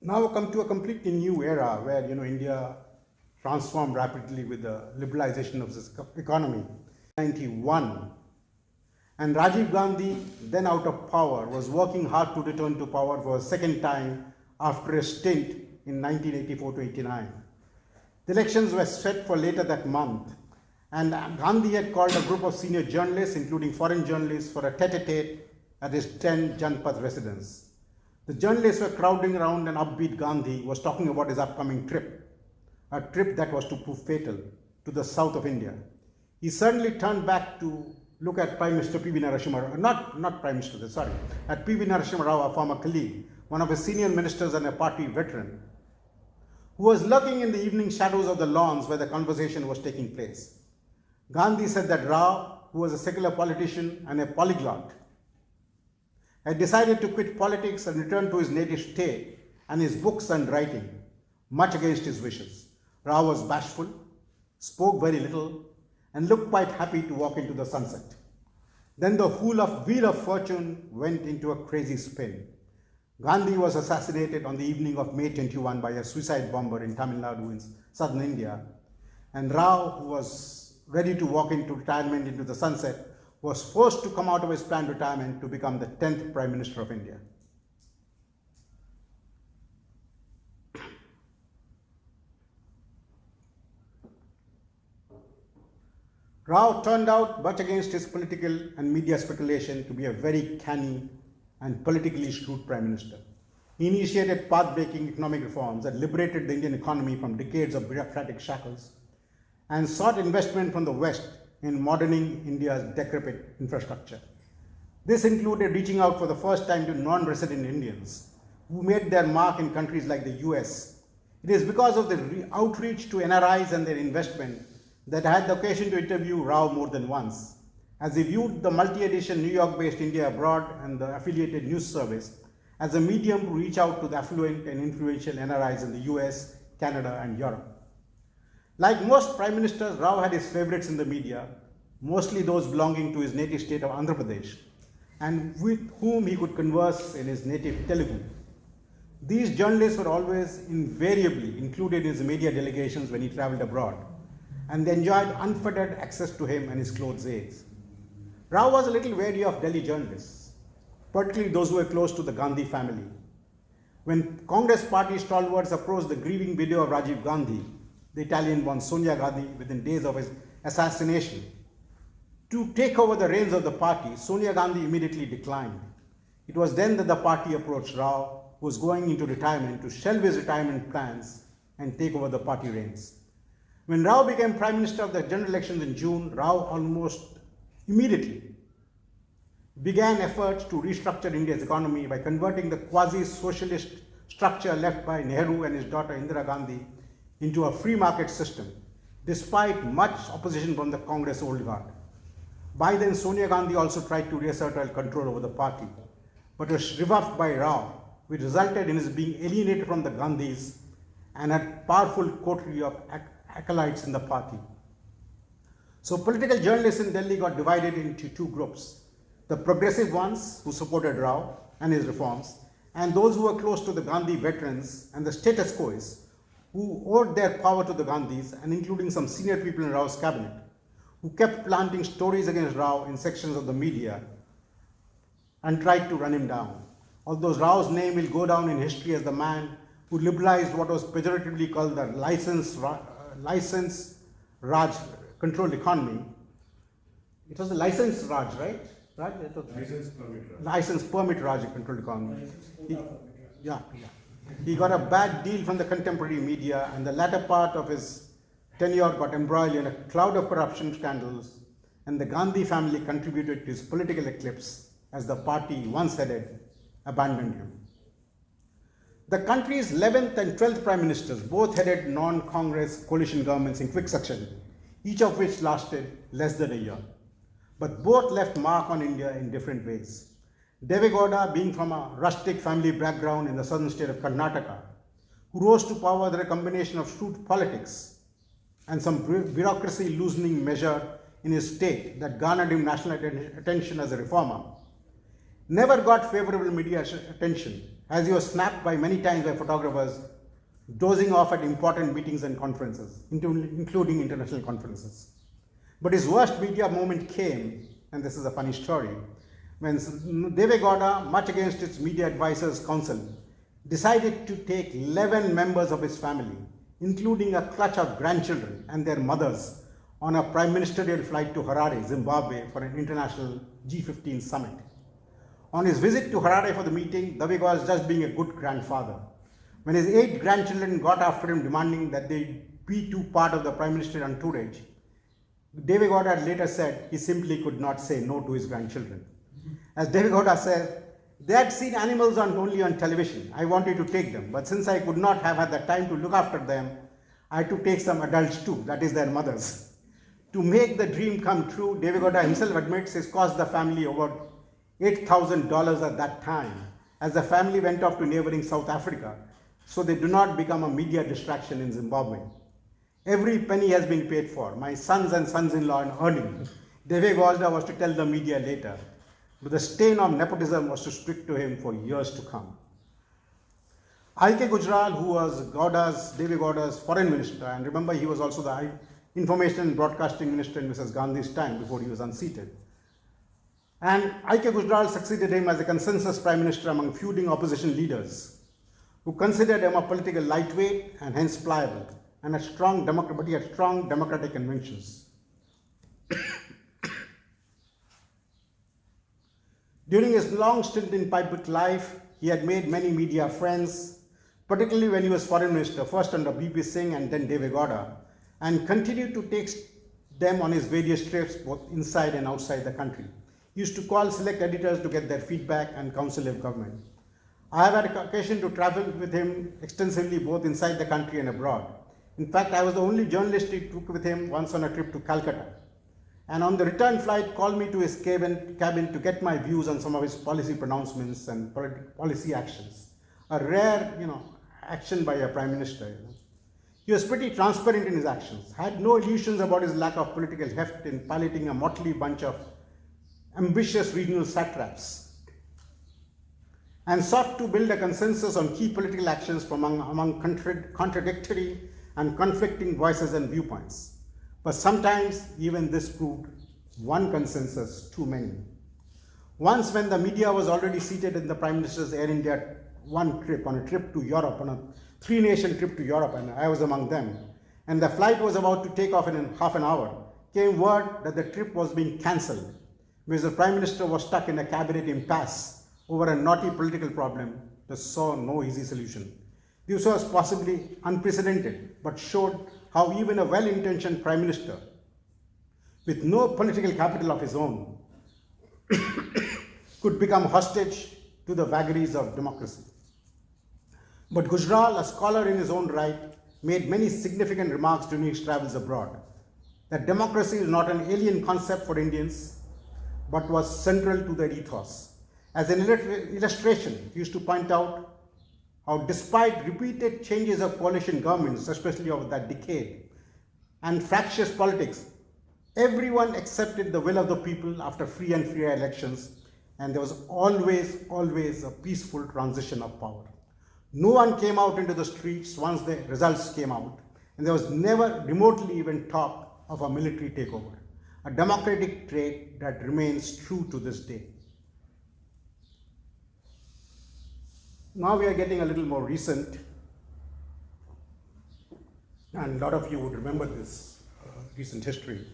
Now we come to a completely new era where India transformed rapidly with the liberalization of this economy. 1991, and Rajiv Gandhi, then out of power, was working hard to return to power for a second time after a stint in 1984 to 89. The elections were set for later that month, and Gandhi had called a group of senior journalists, including foreign journalists, for a tete-a-tete at his 10 Janpath residence. The journalists were crowding around and upbeat Gandhi was talking about his upcoming trip, a trip that was to prove fatal, to the south of India. He suddenly turned back to look at Prime Minister P.V. Narasimha Rao, at P.V. Narasimha Rao, a former colleague, one of his senior ministers and a party veteran, who was lurking in the evening shadows of the lawns where the conversation was taking place. Gandhi said that Rao, who was a secular politician and a polyglot, had decided to quit politics and return to his native state and his books and writing, much against his wishes. Rao was bashful, spoke very little, and looked quite happy to walk into the sunset. Then the wheel of fortune went into a crazy spin. Gandhi was assassinated on the evening of May 21 by a suicide bomber in Tamil Nadu in southern India, and Rao, who was ready to walk into retirement into the sunset, was forced to come out of his planned retirement to become the 10th Prime Minister of India. Rao turned out, but against his political and media speculation, to be a very canny and politically shrewd Prime Minister. He initiated path-breaking economic reforms that liberated the Indian economy from decades of bureaucratic shackles and sought investment from the West in moderning India's decrepit infrastructure. This included reaching out for the first time to non-resident Indians who made their mark in countries like the US. It is because of the outreach to NRIs and their investment that I had the occasion to interview Rao more than once, as he viewed the multi-edition New York-based India Abroad and the affiliated news service as a medium to reach out to the affluent and influential NRIs in the US, Canada, and Europe. Like most prime ministers, Rao had his favorites in the media, mostly those belonging to his native state of Andhra Pradesh, and with whom he could converse in his native Telugu. These journalists were always invariably included in his media delegations when he traveled abroad, and they enjoyed unfettered access to him and his close aides. Rao was a little wary of Delhi journalists, particularly those who were close to the Gandhi family. When Congress party stalwarts approached the grieving widow of Rajiv Gandhi, the Italian-born Sonia Gandhi, within days of his assassination, to take over the reins of the party, Sonia Gandhi immediately declined. It was then that the party approached Rao, who was going into retirement, to shelve his retirement plans and take over the party reins. When Rao became Prime Minister of the general elections in June, Rao almost immediately began efforts to restructure India's economy by converting the quasi-socialist structure left by Nehru and his daughter Indira Gandhi into a free market system, despite much opposition from the Congress old guard. By then, Sonia Gandhi also tried to reassert her control over the party, but was rebuffed by Rao, which resulted in his being alienated from the Gandhis and a powerful coterie of acolytes in the party. So political journalists in Delhi got divided into two groups: the progressive ones, who supported Rao and his reforms, and those who were close to the Gandhi veterans and the status quoists, who owed their power to the Gandhis, and including some senior people in Rao's cabinet, who kept planting stories against Rao in sections of the media and tried to run him down. Although Rao's name will go down in history as the man who liberalized what was pejoratively called the license Raj controlled economy. It was the license Raj, right? Raj? License permit Raj controlled economy. He got a bad deal from the contemporary media, and the latter part of his tenure got embroiled in a cloud of corruption scandals, and the Gandhi family contributed to his political eclipse as the party once headed abandoned him. The country's 11th and 12th prime ministers both headed non-Congress coalition governments in quick succession, each of which lasted less than a year. But both left mark on India in different ways. Deve Gowda, being from a rustic family background in the southern state of Karnataka, who rose to power through a combination of shrewd politics and some bureaucracy loosening measure in his state that garnered him national attention as a reformer, never got favorable media attention, as he was snapped by many times by photographers dozing off at important meetings and conferences, including international conferences. But his worst media moment came, and this is a funny story, when Deve Gowda, much against its media advisors' counsel, decided to take 11 members of his family, including a clutch of grandchildren and their mothers, on a prime ministerial flight to Harare, Zimbabwe, for an international G15 summit. On his visit to Harare for the meeting, Dave was just being a good grandfather. When his 8 grandchildren got after him demanding that they be too part of the prime minister's entourage, Deve Gowda later said he simply could not say no to his grandchildren. As Deve Gowda said, they had seen animals only on television. I wanted to take them, but since I could not have had the time to look after them, I had to take some adults too, that is their mothers. To make the dream come true, Deve Gowda himself admits it cost the family over $8,000 at that time, as the family went off to neighboring South Africa, so they do not become a media distraction in Zimbabwe. Every penny has been paid for. My sons and sons-in-law are earning. Deve Gowda was to tell the media later, but the stain of nepotism was to stick to him for years to come. I.K. Gujral, who was Deve Gowda's foreign minister, and remember he was also the information and broadcasting minister in Mrs. Gandhi's time before he was unseated. And I.K. Gujral succeeded him as a consensus prime minister among feuding opposition leaders, who considered him a political lightweight and hence pliable, and a strong democrat, but he had strong democratic convictions. During his long stint in public life, he had made many media friends, particularly when he was foreign minister, first under B.P. Singh and then Deve Gowda, and continued to take them on his various trips both inside and outside the country. He used to call select editors to get their feedback and counsel of government. I have had occasion to travel with him extensively both inside the country and abroad. In fact, I was the only journalist he took with him once on a trip to Calcutta. And on the return flight, called me to his cabin to get my views on some of his policy pronouncements and policy actions. A rare, action by a prime minister. He was pretty transparent in his actions, had no illusions about his lack of political heft in piloting a motley bunch of ambitious regional satraps, and sought to build a consensus on key political actions from among contradictory and conflicting voices and viewpoints. But sometimes even this proved one consensus too many. Once, when the media was already seated in the Prime Minister's Air India one trip, on a trip to Europe, on a 3-nation trip to Europe, and I was among them. And the flight was about to take off in half an hour. Came word that the trip was being cancelled because the Prime Minister was stuck in a cabinet impasse over a knotty political problem that saw no easy solution. This was possibly unprecedented, but showed how even a well-intentioned Prime Minister with no political capital of his own could become hostage to the vagaries of democracy. But Gujral, a scholar in his own right, made many significant remarks during his travels abroad, that democracy is not an alien concept for Indians, but was central to their ethos. As an illustration, he used to point out how despite repeated changes of coalition governments, especially over that decade, and fractious politics, everyone accepted the will of the people after free and fair elections, and there was always a peaceful transition of power. No one came out into the streets once the results came out, and there was never remotely even talk of a military takeover, a democratic trait that remains true to this day. Now we are getting a little more recent, and a lot of you would remember this recent history.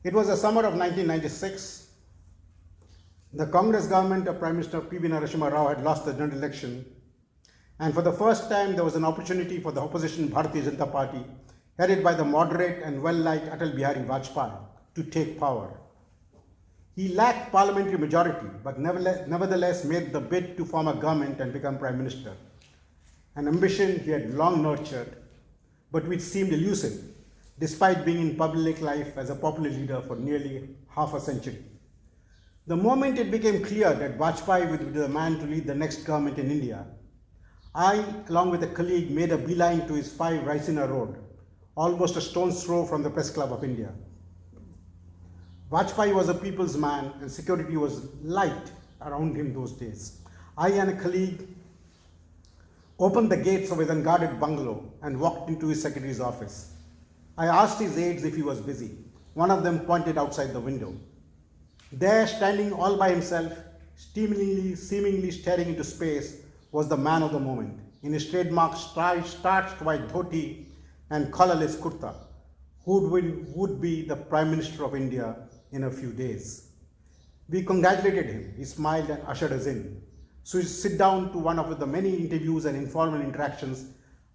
It was the summer of 1996. The Congress government of Prime Minister P.V. Narasimha Rao had lost the general election, and for the first time there was an opportunity for the opposition Bharatiya Janata Party, headed by the moderate and well-liked Atal Bihari Vajpayee, to take power. He lacked parliamentary majority, but nevertheless made the bid to form a government and become Prime Minister, an ambition he had long nurtured, but which seemed elusive, despite being in public life as a popular leader for nearly half a century. The moment it became clear that Vajpayee would be the man to lead the next government in India, I, along with a colleague, made a beeline to his 5 Raisina Road, almost a stone's throw from the Press Club of India. Vajpayee was a people's man, and security was light around him those days. I and a colleague opened the gates of his unguarded bungalow and walked into his secretary's office. I asked his aides if he was busy. One of them pointed outside the window. There, standing all by himself, seemingly staring into space, was the man of the moment, in his trademark starched white dhoti and collarless kurta, who would be the Prime Minister of India in a few days. We congratulated him. He smiled and ushered us in. So we sit down to one of the many interviews and informal interactions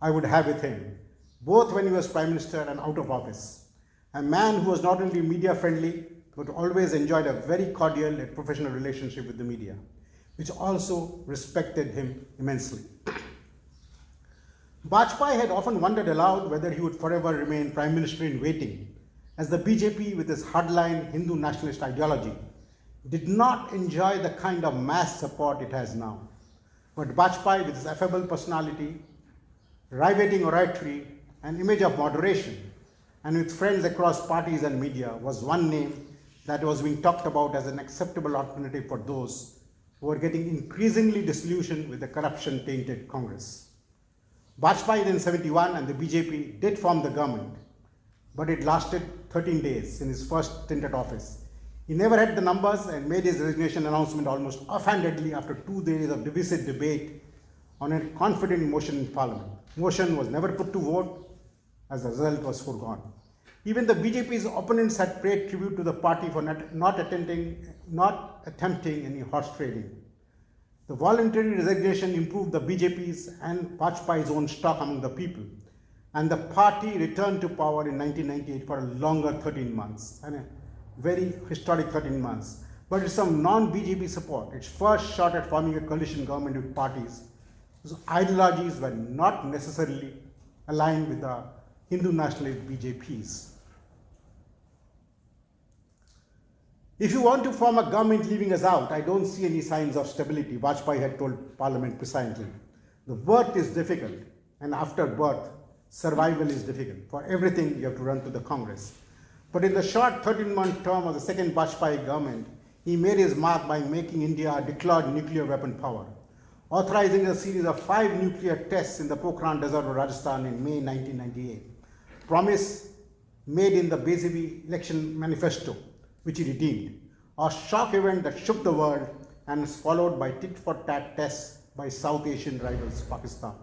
I would have with him, both when he was Prime Minister and out of office. A man who was not only media friendly, but always enjoyed a very cordial and professional relationship with the media, which also respected him immensely. Vajpayee had often wondered aloud whether he would forever remain Prime Minister in waiting, as the BJP, with its hardline Hindu nationalist ideology, did not enjoy the kind of mass support it has now. But Vajpayee, with his affable personality, riveting oratory, and image of moderation, and with friends across parties and media, was one name that was being talked about as an acceptable alternative for those who were getting increasingly disillusioned with the corruption-tainted Congress. Vajpayee in 1971 and the BJP did form the government, but it lasted 13 days in his first stint at office. He never had the numbers and made his resignation announcement almost offhandedly after 2 days of divisive debate on a confident motion in Parliament. Motion was never put to vote, as the result was foregone. Even the BJP's opponents had paid tribute to the party for not attempting any horse trading. The voluntary resignation improved the BJP's and Vajpayee's own stock among the people, and the party returned to power in 1998 for a longer 13 months, and a very historic 13 months. But with some non-BJP support, its first shot at forming a coalition government with parties whose ideologies were not necessarily aligned with the Hindu nationalist BJPs. If you want to form a government leaving us out, I don't see any signs of stability, Vajpayee had told Parliament precisely. The birth is difficult, and after birth, survival is difficult. For everything, you have to run to the Congress. But in the short 13-month term of the second Vajpayee government, he made his mark by making India a declared nuclear weapon power, authorizing a series of 5 nuclear tests in the Pokhran Desert of Rajasthan in May 1998. Promise made in the BJP election manifesto, which he redeemed, a shock event that shook the world and was followed by tit-for-tat tests by South Asian rivals Pakistan.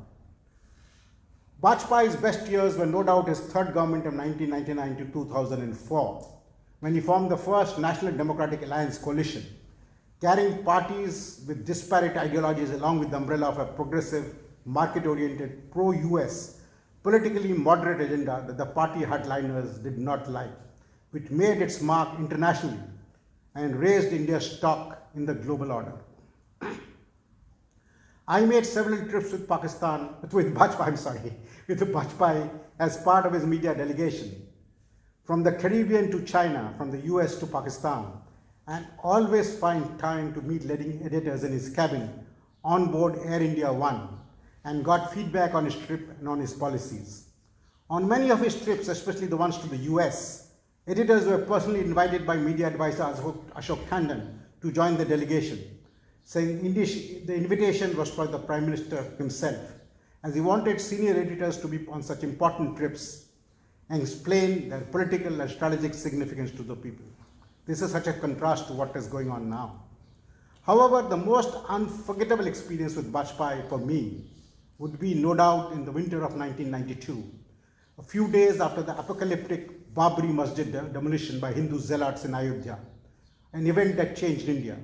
Vajpayee's best years were no doubt his third government of 1999 to 2004, when he formed the first National Democratic Alliance coalition, carrying parties with disparate ideologies along with the umbrella of a progressive, market-oriented, pro-US, politically moderate agenda that the party hardliners did not like, which made its mark internationally and raised India's stock in the global order. I made several trips with Vajpayee as part of his media delegation, from the Caribbean to China, from the US to Pakistan, and always find time to meet leading editors in his cabin on board Air India One, and got feedback on his trip and on his policies. On many of his trips, especially the ones to the US, editors were personally invited by media advisor Ashok Tandon to join the delegation, saying the invitation was for the Prime Minister himself, as he wanted senior editors to be on such important trips and explain their political and strategic significance to the people. This is such a contrast to what is going on now. However, the most unforgettable experience with Vajpayee for me would be no doubt in the winter of 1992, a few days after the apocalyptic Babri Masjid demolition by Hindu zealots in Ayodhya, an event that changed India.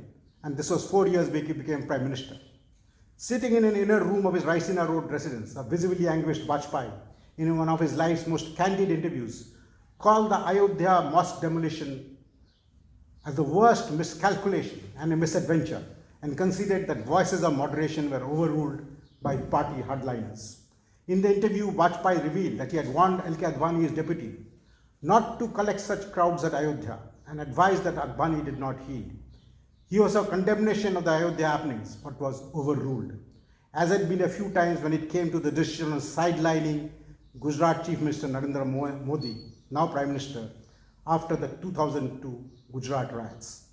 And this was 4 years before he became Prime Minister. Sitting in an inner room of his Raisina Road residence, a visibly anguished Vajpayee, in one of his life's most candid interviews, called the Ayodhya mosque demolition as the worst miscalculation and a misadventure, and considered that voices of moderation were overruled by party hardliners. In the interview, Vajpayee revealed that he had warned L.K. Advani, his deputy, not to collect such crowds at Ayodhya, and advised that Advani did not heed. He was a condemnation of the Ayodhya happenings, but was overruled, as had been a few times when it came to the decision on sidelining Gujarat Chief Minister Narendra Modi, now Prime Minister, after the 2002 Gujarat riots.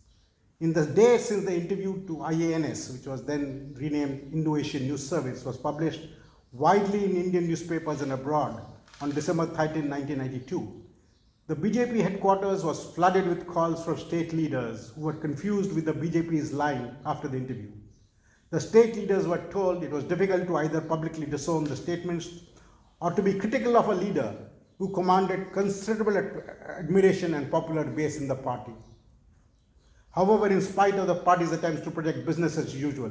In the days since the interview to IANS, which was then renamed Indo-Asian News Service, was published widely in Indian newspapers and abroad on December 13, 1992, the BJP headquarters was flooded with calls from state leaders who were confused with the BJP's line after the interview. The state leaders were told it was difficult to either publicly disown the statements or to be critical of a leader who commanded considerable admiration and popular base in the party. However, in spite of the party's attempts to project business as usual,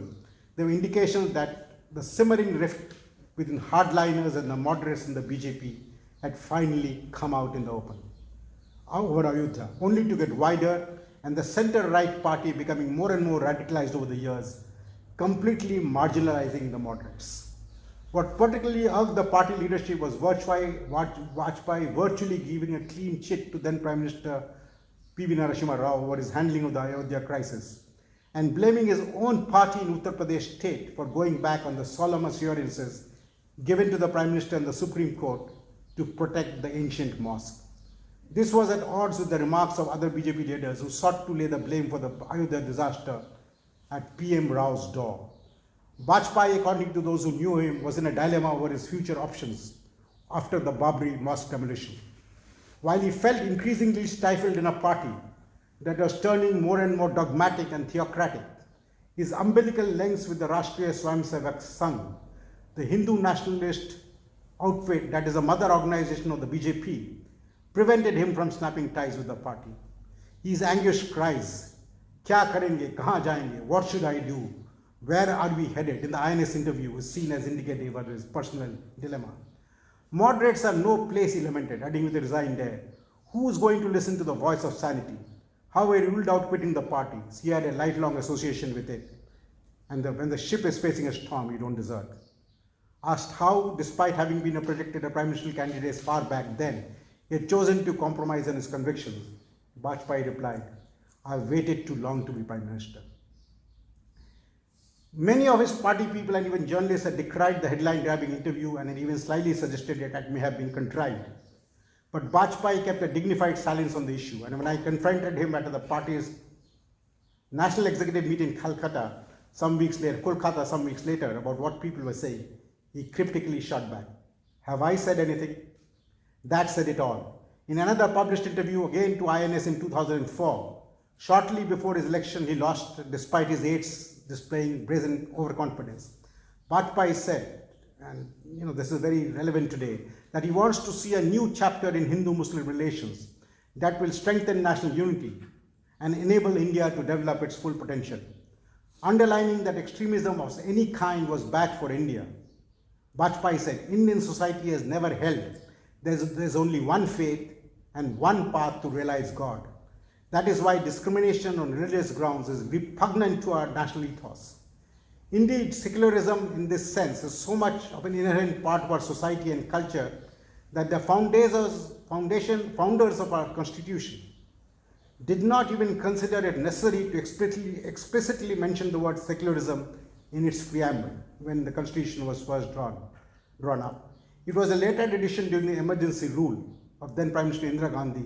there were indications that the simmering rift within hardliners and the moderates in the BJP had finally come out in the open over Ayodhya, only to get wider, and the center-right party becoming more and more radicalized over the years, completely marginalizing the moderates. What particularly irked the party leadership was Vajpayee virtually giving a clean chit to then Prime Minister P.V. Narasimha Rao over his handling of the Ayodhya crisis, and blaming his own party in Uttar Pradesh state for going back on the solemn assurances given to the Prime Minister and the Supreme Court to protect the ancient mosque. This was at odds with the remarks of other BJP leaders who sought to lay the blame for the Ayodhya disaster at PM Rao's door. Vajpayee, according to those who knew him, was in a dilemma over his future options after the Babri mosque demolition. While he felt increasingly stifled in a party that was turning more and more dogmatic and theocratic, his umbilical links with the Rashtriya Swayamsevak Sangh, the Hindu nationalist outfit that is a mother organization of the BJP, prevented him from snapping ties with the party. His anguished cries, "Kya karenge, kahan jayenge, what should I do, where are we headed?" in the INS interview is seen as indicative of his personal dilemma. Moderates have no place, he lamented, adding with a resigned air. Who is going to listen to the voice of sanity? However, he ruled out quitting the party. He had a lifelong association with it. And when the ship is facing a storm, you don't desert. Asked how, despite having been projected a prime ministerial candidate far back then, he had chosen to compromise on his convictions, Vajpayee replied, "I've waited too long to be Prime Minister." Many of his party people and even journalists had decried the headline-grabbing interview and had even slyly suggested that it may have been contrived. But Vajpayee kept a dignified silence on the issue, and when I confronted him at the party's national executive meeting in Kolkata some weeks later about what people were saying, he cryptically shot back, "Have I said anything? That said it all." In another published interview again to INS in 2004, shortly before his election he lost despite his aides displaying brazen overconfidence, Vajpayee said, and this is very relevant today, that he wants to see a new chapter in Hindu-Muslim relations that will strengthen national unity and enable India to develop its full potential. Underlining that extremism of any kind was bad for India, Vajpayee said, Indian society has never held. There's only one faith and one path to realize God. That is why discrimination on religious grounds is repugnant to our national ethos. Indeed, secularism in this sense is so much of an inherent part of our society and culture that the founders of our constitution did not even consider it necessary to explicitly mention the word secularism in its preamble when the constitution was first drawn up. It was a later addition during the emergency rule of then Prime Minister Indira Gandhi,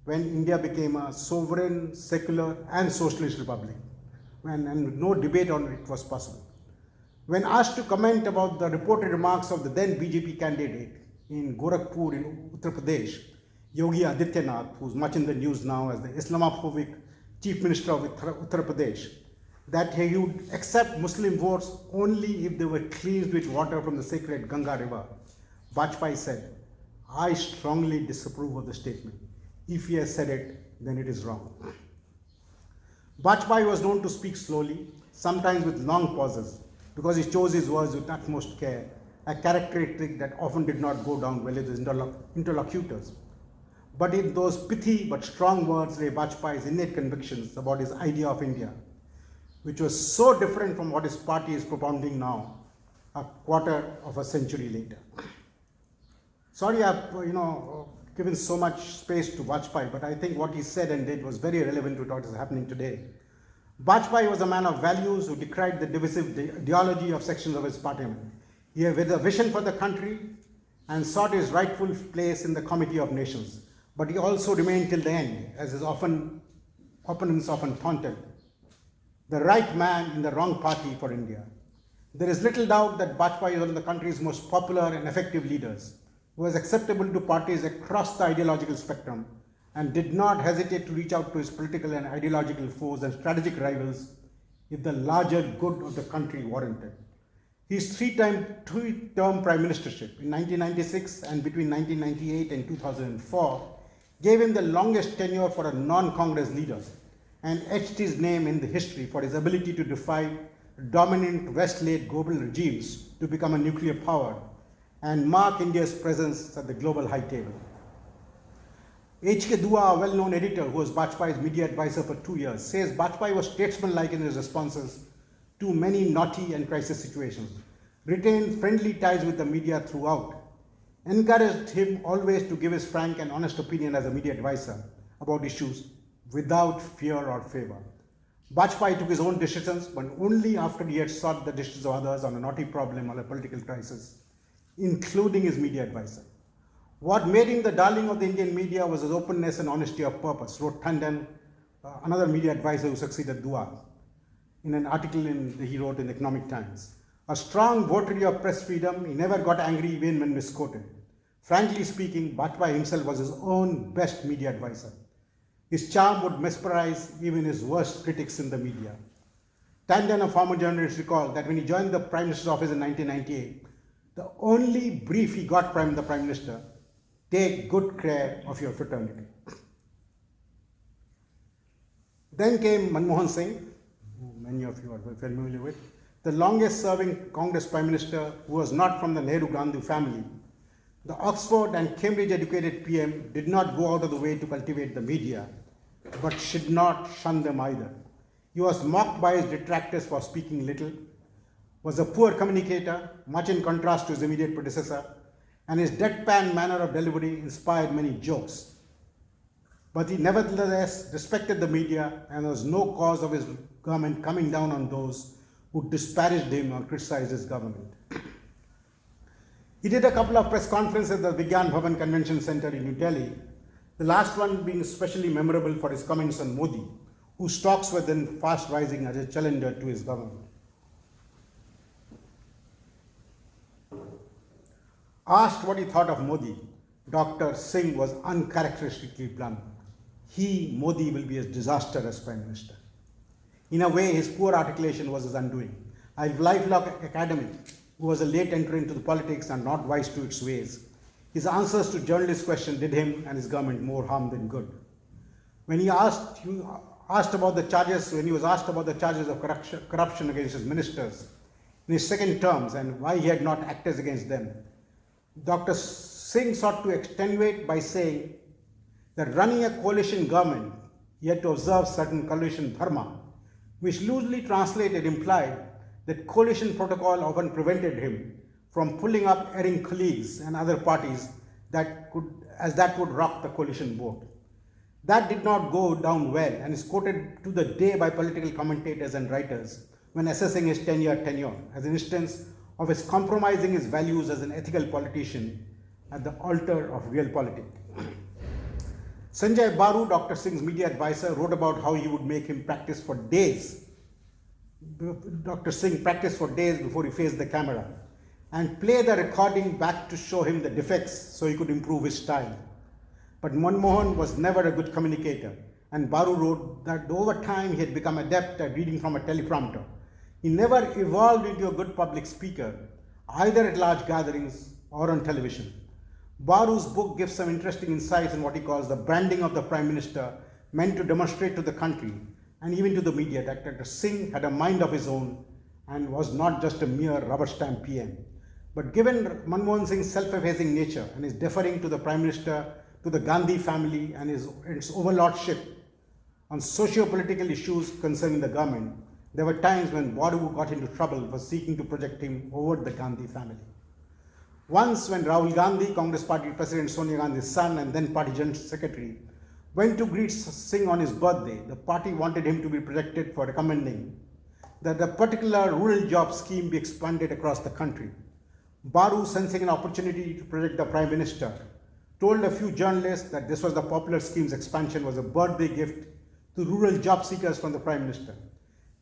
when India became a sovereign, secular and socialist republic, and no debate on it was possible. When asked to comment about the reported remarks of the then BJP candidate in Gorakhpur in Uttar Pradesh, Yogi Adityanath, who's much in the news now as the Islamophobic Chief Minister of Uttar Pradesh, that he would accept Muslim votes only if they were cleansed with water from the sacred Ganga river, Vajpayee said, I strongly disapprove of the statement. If he has said it, then it is wrong. Vajpayee was known to speak slowly, sometimes with long pauses, because he chose his words with utmost care, a characteristic that often did not go down well with his interlocutors. But in those pithy but strong words lay Vajpayee's innate convictions about his idea of India, which was so different from what his party is propounding now, a quarter of a century later. Sorry I've given so much space to Vajpayee, but I think what he said and did was very relevant to what is happening today. Vajpayee was a man of values who decried the divisive ideology of sections of his party. He had a vision for the country and sought his rightful place in the Committee of Nations. But he also remained till the end, as his opponents often taunted, the right man in the wrong party for India. There is little doubt that Vajpayee is one of the country's most popular and effective leaders, who was acceptable to parties across the ideological spectrum and did not hesitate to reach out to his political and ideological foes and strategic rivals if the larger good of the country warranted. His three-term prime ministership in 1996 and between 1998 and 2004 gave him the longest tenure for a non-Congress leader and etched his name in the history for his ability to defy dominant West-led global regimes to become a nuclear power and mark India's presence at the global high table. H.K. Dua, a well-known editor who was Vajpayee's media advisor for 2 years, says Vajpayee was statesmanlike in his responses to many knotty and crisis situations, retained friendly ties with the media throughout, encouraged him always to give his frank and honest opinion as a media advisor about issues without fear or favor. Vajpayee took his own decisions, but only after he had sought the decisions of others on a knotty problem or a political crisis, including his media advisor. What made him the darling of the Indian media was his openness and honesty of purpose, wrote Tandon, another media advisor who succeeded Dua, in an article he wrote in the Economic Times. A strong votary of press freedom, he never got angry even when misquoted. Frankly speaking, Vajpayee himself was his own best media advisor. His charm would mesmerize even his worst critics in the media. Tandon, a former journalist, recalled that when he joined the Prime Minister's office in 1998, the only brief he got from the Prime Minister, take good care of your fraternity. Then came Manmohan Singh, who many of you are familiar with, the longest serving Congress Prime Minister who was not from the Nehru-Gandhi family. The Oxford and Cambridge educated PM did not go out of the way to cultivate the media, but should not shun them either. He was mocked by his detractors for speaking little, was a poor communicator, much in contrast to his immediate predecessor, and his deadpan manner of delivery inspired many jokes. But he nevertheless respected the media, and there was no cause of his government coming down on those who disparaged him or criticized his government. He did a couple of press conferences at the Vigyan Bhavan Convention Center in New Delhi, the last one being especially memorable for his comments on Modi, whose stocks were then fast rising as a challenger to his government. Asked what he thought of Modi, Dr. Singh was uncharacteristically blunt. He, Modi, will be a disaster as Prime Minister. In a way, his poor articulation was his undoing. a lifelong academic who was a late entrant into the politics and not wise to its ways. His answers to journalists' questions did him and his government more harm than good. When he was asked about the charges of corruption against his ministers in his second terms and why he had not acted against them, Dr. Singh sought to extenuate by saying that running a coalition government, he had to observe certain coalition dharma, which loosely translated implied that coalition protocol often prevented him from pulling up erring colleagues and other parties that would rock the coalition boat. That did not go down well and is quoted to the day by political commentators and writers when assessing his tenure as an instance of his compromising his values as an ethical politician at the altar of real politics. Sanjay Baru, Dr. Singh's media advisor, wrote about how he would make him practice for days. Dr. Singh practiced for days before he faced the camera and play the recording back to show him the defects so he could improve his style. But Manmohan was never a good communicator, and Baru wrote that over time he had become adept at reading from a teleprompter. He never evolved into a good public speaker, either at large gatherings or on television. Baru's book gives some interesting insights in what he calls the branding of the Prime Minister, meant to demonstrate to the country and even to the media that Dr. Singh had a mind of his own and was not just a mere rubber stamp PM. But given Manmohan Singh's self-effacing nature and his deferring to the Prime Minister, to the Gandhi family and its overlordship on socio-political issues concerning the government, there were times when Baru got into trouble for seeking to project him over the Gandhi family. Once when Rahul Gandhi, Congress Party President Sonia Gandhi's son and then Party General Secretary, went to greet Singh on his birthday, the party wanted him to be projected for recommending that a particular rural job scheme be expanded across the country. Baru, sensing an opportunity to project the Prime Minister, told a few journalists that this was the popular scheme's expansion was a birthday gift to rural job seekers from the Prime Minister.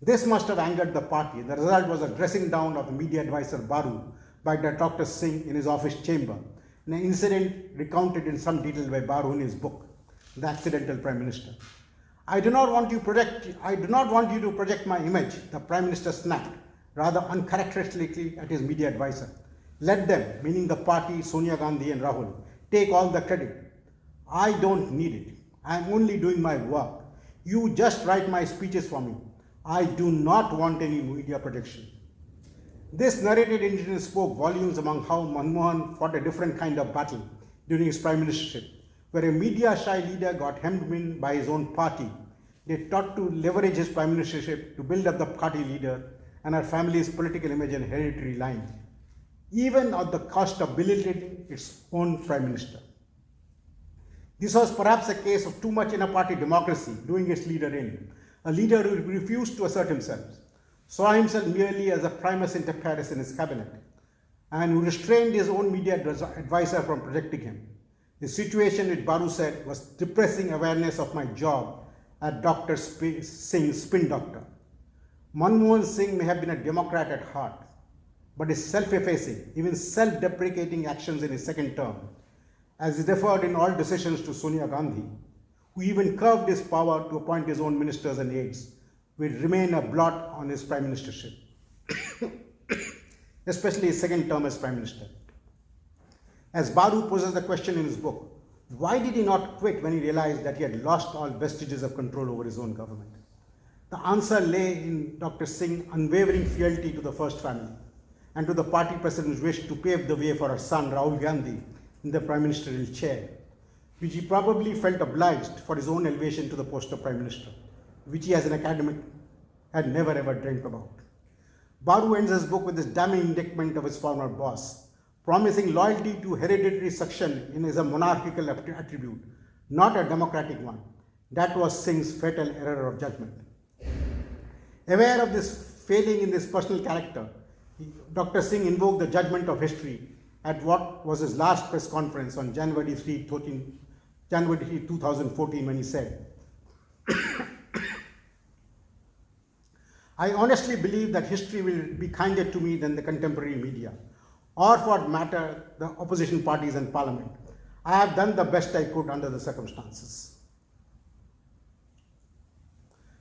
This must have angered the party. The result was a dressing down of the media advisor Baru by Dr. Singh in his office chamber, an incident recounted in some detail by Baru in his book, The Accidental Prime Minister. I do not want you to project my image, the Prime Minister snapped, rather uncharacteristically at his media advisor. Let them, meaning the party, Sonia Gandhi and Rahul, take all the credit. I don't need it. I am only doing my work. You just write my speeches for me. I do not want any media projection. This narrated incident spoke volumes among how Manmohan fought a different kind of battle during his prime ministership, where a media-shy leader got hemmed in by his own party. They thought to leverage his prime ministership to build up the party leader and her family's political image and hereditary line, even at the cost of belittling its own prime minister. This was perhaps a case of too much inner-party democracy doing its leader in, a leader who refused to assert himself, saw himself merely as a primus inter pares in his cabinet, and who restrained his own media advisor from projecting him. The situation, which Baru said, was depressing awareness of my job as Dr. Singh's spin doctor. Manmohan Singh may have been a Democrat at heart, but his self-effacing, even self-deprecating actions in his second term, as he deferred in all decisions to Sonia Gandhi, who even curved his power to appoint his own ministers and aides, will remain a blot on his prime ministership, especially his second term as prime minister. As Baru poses the question in his book, why did he not quit when he realized that he had lost all vestiges of control over his own government? The answer lay in Dr. Singh's unwavering fealty to the first family and to the party president's wish to pave the way for her son Rahul Gandhi in the prime ministerial chair, which he probably felt obliged for his own elevation to the post of prime minister, which he as an academic had never ever dreamt about. Baru ends his book with this damning indictment of his former boss, promising loyalty to hereditary succession as a monarchical attribute, not a democratic one. That was Singh's fatal error of judgment. Aware of this failing in this personal character, Dr. Singh invoked the judgment of history at what was his last press conference on January 3, 2014, when he said, I honestly believe that history will be kinder to me than the contemporary media, or for that matter, the opposition parties and parliament. I have done the best I could under the circumstances.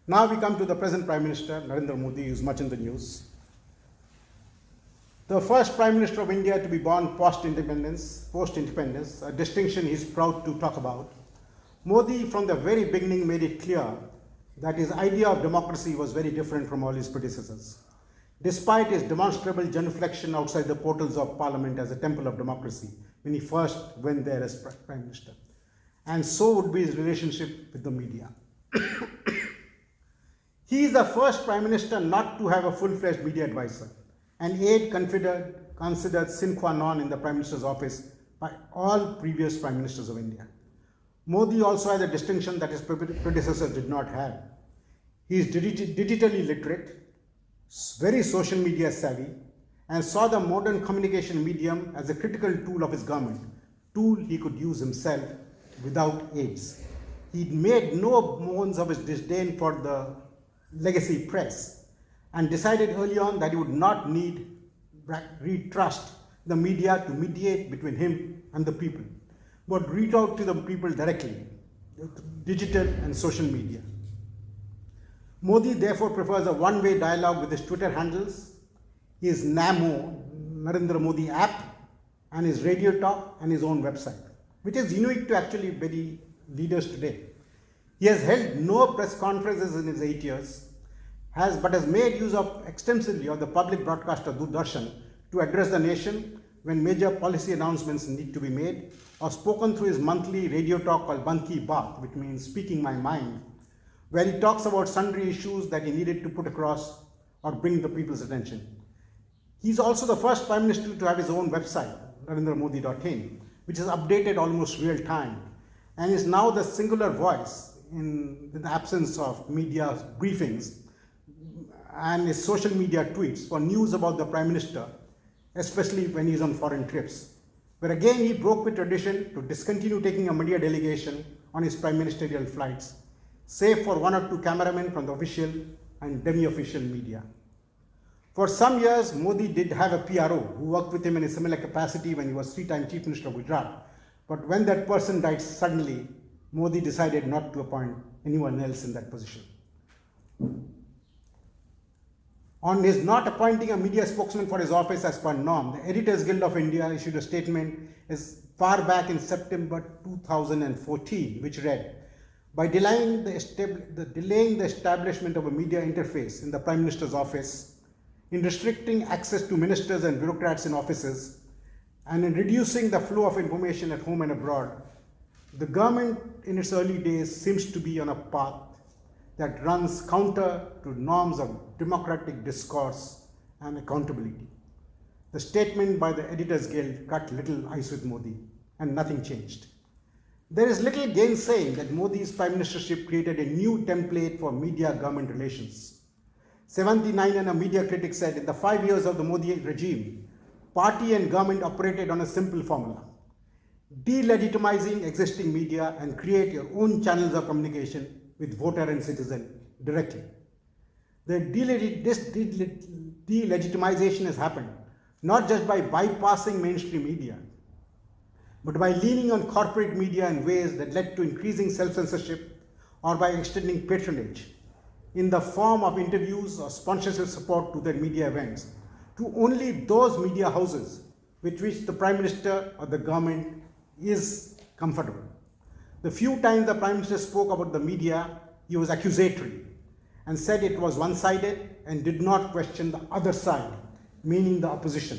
Now we come to the present Prime Minister, Narendra Modi, who is much in the news. The first Prime Minister of India to be born post-independence, a distinction he is proud to talk about, Modi from the very beginning made it clear that his idea of democracy was very different from all his predecessors. Despite his demonstrable genuflection outside the portals of Parliament as a temple of democracy when he first went there as Prime Minister, and so would be his relationship with the media. He is the first Prime Minister not to have a full-fledged media advisor, an aide considered sine qua non in the Prime Minister's office by all previous Prime Ministers of India. Modi also has a distinction that his predecessors did not have. He is digitally literate, very social media savvy, and saw the modern communication medium as a critical tool of his government, tool he could use himself without aids. He made no bones of his disdain for the legacy press and decided early on that he would not need trust the media to mediate between him and the people, but reach out to the people directly, digital and social media. Modi therefore prefers a one-way dialogue with his Twitter handles, his NAMO, Narendra Modi app, and his radio talk and his own website, which is unique to actually many leaders today. He has held no press conferences in his 8 years, but has made use extensively of the public broadcaster Doordarshan to address the nation when major policy announcements need to be made, or spoken through his monthly radio talk called Mann Ki Baat, which means speaking my mind, where he talks about sundry issues that he needed to put across or bring the people's attention. He is also the first Prime Minister to have his own website, narendramodi.in, which is updated almost real time, and is now the singular voice in the absence of media briefings and his social media tweets for news about the Prime Minister, especially when he is on foreign trips, where again he broke with tradition to discontinue taking a media delegation on his prime ministerial flights, save for one or two cameramen from the official and demi-official media. For some years, Modi did have a PRO who worked with him in a similar capacity when he was 3-time Chief Minister of Gujarat, but when that person died suddenly, Modi decided not to appoint anyone else in that position. On his not appointing a media spokesman for his office as per norm, the Editors Guild of India issued a statement as far back in September 2014, which read, by delaying the establishment of a media interface in the Prime Minister's office, in restricting access to ministers and bureaucrats in offices, and in reducing the flow of information at home and abroad, the government in its early days seems to be on a path that runs counter to norms of democratic discourse and accountability. The statement by the Editors Guild cut little ice with Modi, and nothing changed. There is little gainsaying that Modi's prime ministership created a new template for media-government relations. 79 and a media critic said, in the 5 years of the Modi regime, party and government operated on a simple formula: delegitimizing existing media and create your own channels of communication with voter and citizen directly. This delegitimization has happened not just by bypassing mainstream media, but by leaning on corporate media in ways that led to increasing self-censorship, or by extending patronage in the form of interviews or sponsorship support to their media events to only those media houses with which the Prime Minister or the government is comfortable. The few times the Prime Minister spoke about the media, he was accusatory and said it was one-sided and did not question the other side, meaning the opposition.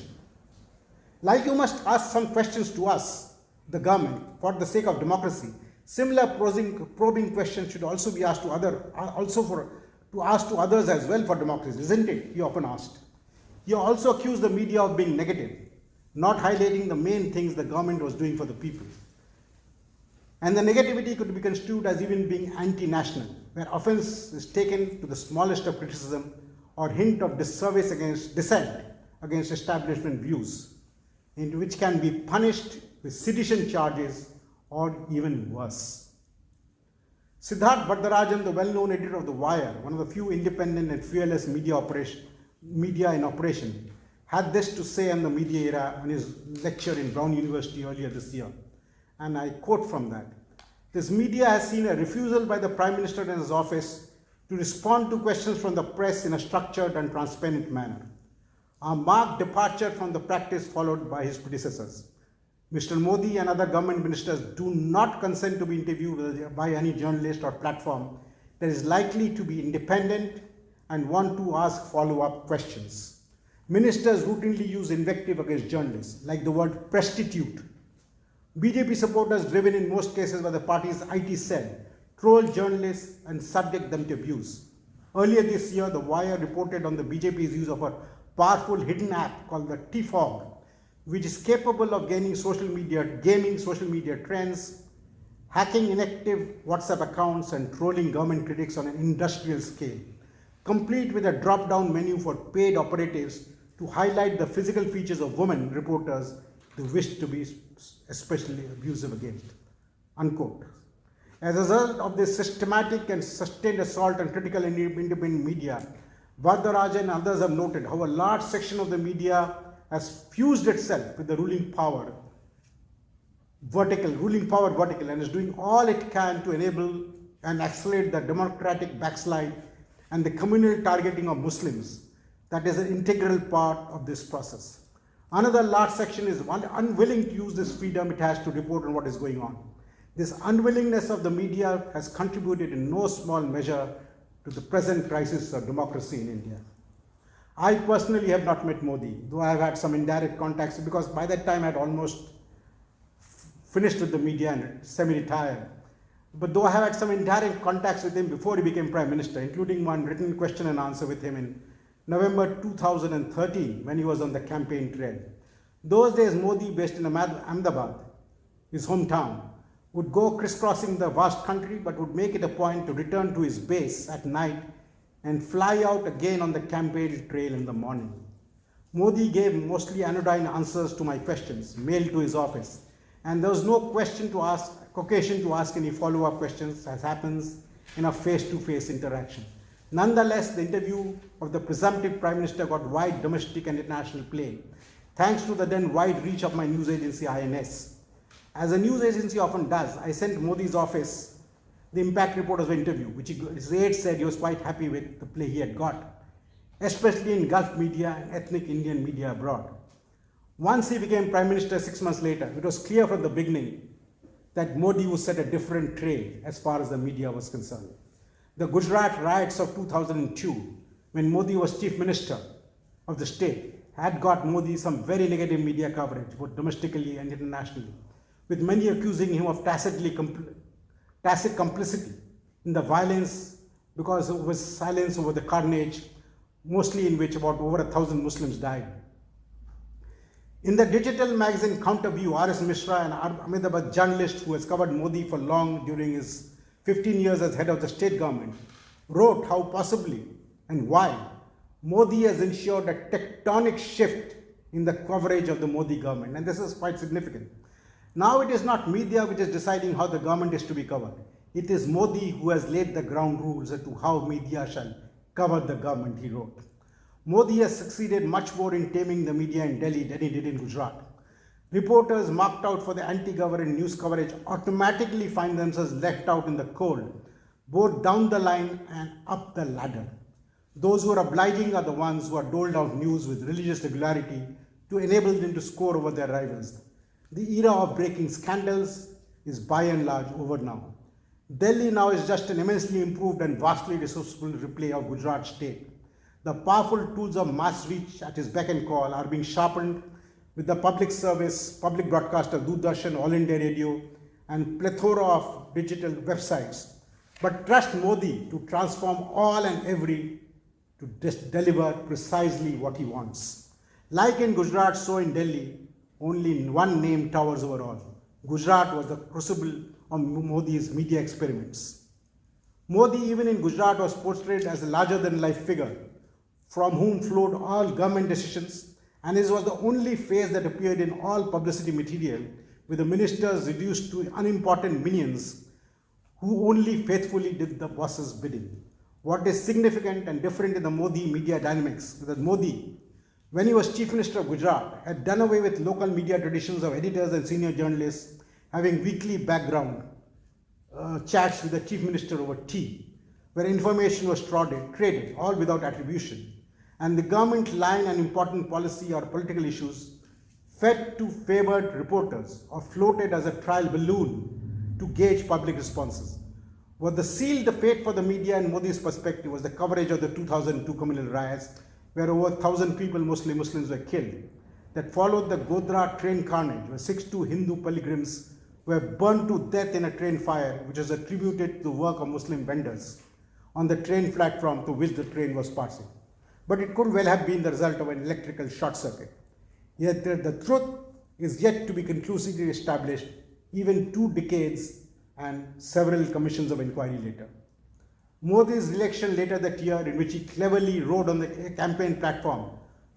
Like you must ask some questions to us, the government, for the sake of democracy, similar probing questions should also be asked to others as well for democracy, isn't it? He often asked. He also accused the media of being negative, not highlighting the main things the government was doing for the people. And the negativity could be construed as even being anti-national, where offense is taken to the smallest of criticism or hint of disservice against dissent against establishment views, in which can be punished with sedition charges or even worse. Siddharth Vardarajan, the well-known editor of The Wire, one of the few independent and fearless media in operation, had this to say on the media era on his lecture in Brown University earlier this year. And I quote from that: this media has seen a refusal by the Prime Minister and his office to respond to questions from the press in a structured and transparent manner. a marked departure from the practice followed by his predecessors. Mr. Modi and other government ministers do not consent to be interviewed by any journalist or platform that is likely to be independent and want to ask follow-up questions. Ministers routinely use invective against journalists, like the word prostitute. BJP supporters, driven in most cases by the party's IT cell, troll journalists and subject them to abuse. Earlier this year, The Wire reported on the BJP's use of a powerful hidden app called the T-Fog, which is capable of gaming social media trends, hacking inactive WhatsApp accounts, and trolling government critics on an industrial scale, complete with a drop-down menu for paid operatives to highlight the physical features of women reporters they wish to be especially abusive against. Unquote. As a result of this systematic and sustained assault on critical and independent media, Vardarajan and others have noted how a large section of the media has fused itself with the ruling power vertical, and is doing all it can to enable and accelerate the democratic backslide and the communal targeting of Muslims that is an integral part of this process. Another large section is unwilling to use this freedom it has to report on what is going on. This unwillingness of the media has contributed in no small measure to the present crisis of democracy in India. I personally have not met Modi, though I have had some indirect contacts, because by that time I had almost finished with the media and semi-retired. But though I have had some indirect contacts with him before he became Prime Minister, including one written question and answer with him in November 2013 when he was on the campaign trail. Those days, Modi, based in Ahmedabad, his hometown, would go crisscrossing the vast country, but would make it a point to return to his base at night and fly out again on the campaign trail in the morning. Modi gave mostly anodyne answers to my questions mailed to his office, and there was no occasion to ask any follow-up questions, as happens in a face-to-face interaction. Nonetheless, the interview of the presumptive Prime Minister got wide domestic and international play, thanks to the then wide reach of my news agency INS. As a news agency often does, I sent Modi's office the impact report of the interview, which his aide said he was quite happy with the play he had got, especially in Gulf media and ethnic Indian media abroad. Once he became Prime Minister 6 months later, it was clear from the beginning that Modi would set a different trail as far as the media was concerned. The Gujarat riots of 2002, when Modi was Chief Minister of the state, had got Modi some very negative media coverage, both domestically and internationally, with many accusing him of tacit complicity in the violence because of his silence over the carnage, mostly in which about over 1,000 Muslims died. In the digital magazine Counterview, R.S. Mishra, an Ahmedabad journalist who has covered Modi for long during his 15 years as head of the state government, wrote how possibly and why Modi has ensured a tectonic shift in the coverage of the Modi government. And this is quite significant. Now it is not media which is deciding how the government is to be covered. It is Modi who has laid the ground rules as to how media shall cover the government, he wrote. Modi has succeeded much more in taming the media in Delhi than he did in Gujarat. Reporters marked out for the anti-government news coverage automatically find themselves left out in the cold, both down the line and up the ladder. Those who are obliging are the ones who are doled out news with religious regularity to enable them to score over their rivals. The era of breaking scandals is by and large over now. Delhi now is just an immensely improved and vastly resourceful replay of Gujarat state. The powerful tools of mass reach at his beck and call are being sharpened with the public broadcast of Doordarshan, All India Radio, and plethora of digital websites. But trust Modi to transform all and every to deliver precisely what he wants. Like in Gujarat, so in Delhi, only one name towers over all. Gujarat was the crucible of Modi's media experiments. Modi, even in Gujarat, was portrayed as a larger-than-life figure from whom flowed all government decisions, and his was the only face that appeared in all publicity material, with the ministers reduced to unimportant minions who only faithfully did the boss's bidding. What is significant and different in the Modi media dynamics is that Modi, when he was Chief Minister of Gujarat, had done away with local media traditions of editors and senior journalists having weekly background chats with the Chief Minister over tea, where information was traded, all without attribution. and the government line on important policy or political issues fed to favored reporters or floated as a trial balloon to gauge public responses. What sealed the fate for the media in Modi's perspective was the coverage of the 2002 communal riots, where over 1,000 people, mostly Muslims, were killed. That followed the Godhra train carnage, where 62 Hindu pilgrims were burned to death in a train fire, which was attributed to the work of Muslim vendors on the train platform through which the train was passing. But it could well have been the result of an electrical short circuit. Yet the truth is yet to be conclusively established, even 2 decades and several commissions of inquiry later. Modi's election later that year, in which he cleverly wrote on the campaign platform,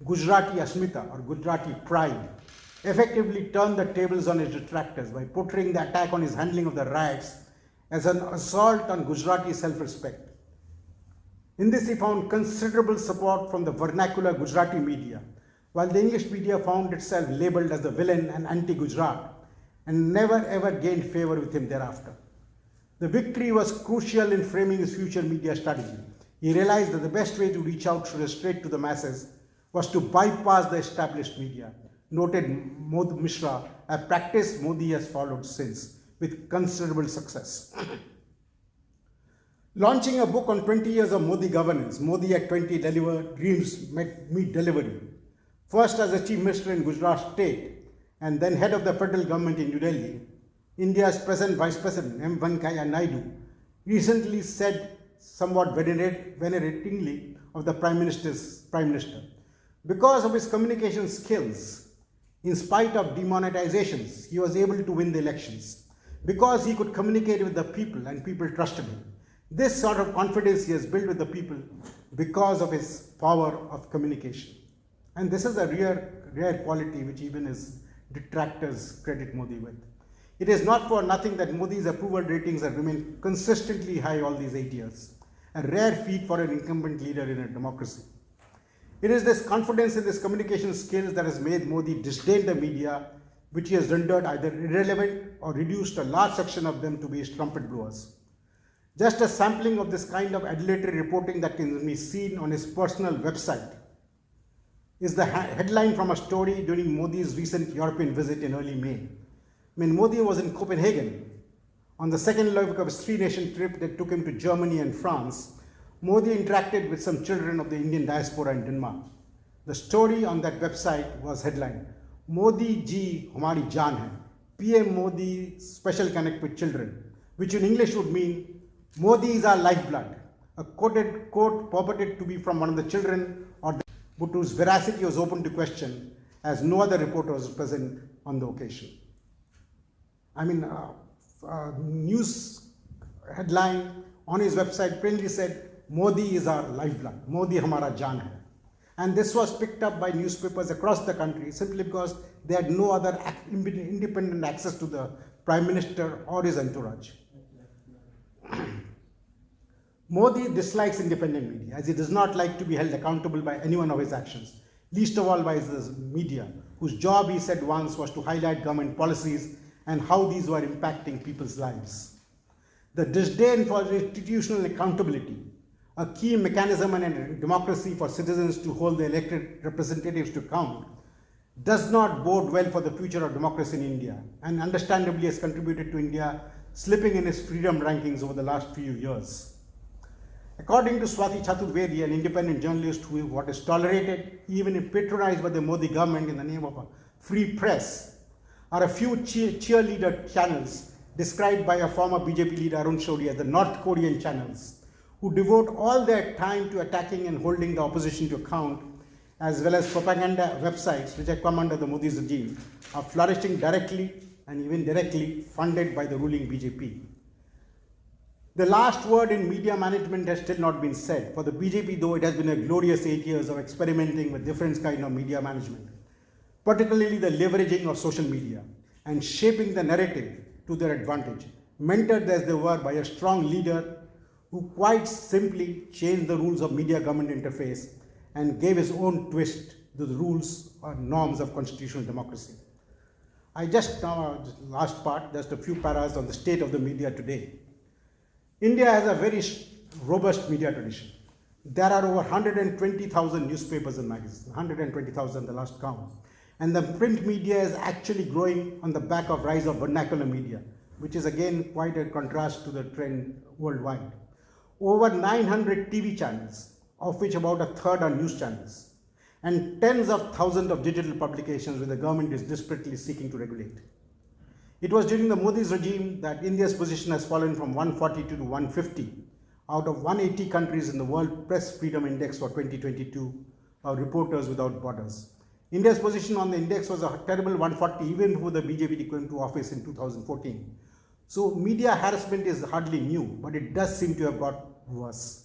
Gujarati Asmita or Gujarati Pride, effectively turned the tables on his detractors by portraying the attack on his handling of the riots as an assault on Gujarati self-respect. In this, he found considerable support from the vernacular Gujarati media, while the English media found itself labeled as the villain and anti-Gujarat, and never ever gained favor with him thereafter. The victory was crucial in framing his future media strategy. He realized that the best way to reach out straight to the masses was to bypass the established media, noted Mod Mishra, a practice Modi has followed since, with considerable success. Launching a book on 20 years of Modi governance, Modi at 20 Dreams Meet Delivery, first as the Chief Minister in Gujarat State and then head of the federal government in New Delhi, India's present Vice President M. Venkaiah Naidu recently said somewhat veneratingly of the Prime Minister, because of his communication skills, in spite of demonetizations, he was able to win the elections, because he could communicate with the people and people trusted him. This sort of confidence he has built with the people because of his power of communication. And this is a rare quality which even his detractors credit Modi with. It is not for nothing that Modi's approval ratings have remained consistently high all these 8 years, a rare feat for an incumbent leader in a democracy. It is this confidence in his communication skills that has made Modi disdain the media, which he has rendered either irrelevant or reduced a large section of them to be his trumpet blowers. Just a sampling of this kind of adulatory reporting that can be seen on his personal website is the headline from a story during Modi's recent European visit in early May. When Modi was in Copenhagen, on the second leg of his 3-nation trip that took him to Germany and France, Modi interacted with some children of the Indian diaspora in Denmark. The story on that website was headlined, Modi Ji Hamari Jaan Hai, PM Modi Special Connect with Children, which in English would mean, Modi is our lifeblood, a quoted quote purported to be from one of the children, but whose veracity was open to question, as no other reporter was present on the occasion. News headline on his website plainly said, Modi is our lifeblood, Modi Hamara Jaan Hai. And this was picked up by newspapers across the country simply because they had no other independent access to the Prime Minister or his entourage. Modi dislikes independent media, as he does not like to be held accountable by anyone of his actions, least of all by his media, whose job, he said once, was to highlight government policies and how these were impacting people's lives. The disdain for institutional accountability, a key mechanism in a democracy for citizens to hold the elected representatives to account, does not bode well for the future of democracy in India, and understandably has contributed to India slipping in its freedom rankings over the last few years. According to Swati Chaturvedi, an independent journalist who what is tolerated, even if patronized by the Modi government in the name of a free press, are a few cheerleader channels described by a former BJP leader Arun Shourie as the North Korean channels, who devote all their time to attacking and holding the opposition to account, as well as propaganda websites which have come under the Modi's regime, are flourishing directly and even directly funded by the ruling BJP. The last word in media management has still not been said. For the BJP, though, it has been a glorious 8 years of experimenting with different kinds of media management, particularly the leveraging of social media and shaping the narrative to their advantage, mentored as they were by a strong leader who quite simply changed the rules of media government interface and gave his own twist to the rules or norms of constitutional democracy. I just now, last part, just a few paras on the state of the media today. India has a very robust media tradition. There are over 120,000 newspapers and magazines, 120,000 the last count. And the print media is actually growing on the back of rise of vernacular media, which is again quite a contrast to the trend worldwide. Over 900 TV channels, of which about a third are news channels, and tens of thousands of digital publications which the government is desperately seeking to regulate. It was during the Modi's regime that India's position has fallen from 142 to 150 out of 180 countries in the World Press Freedom Index for 2022 of Reporters Without Borders. India's position on the index was a terrible 140 even before the BJP came to office in 2014. So media harassment is hardly new, but it does seem to have got worse.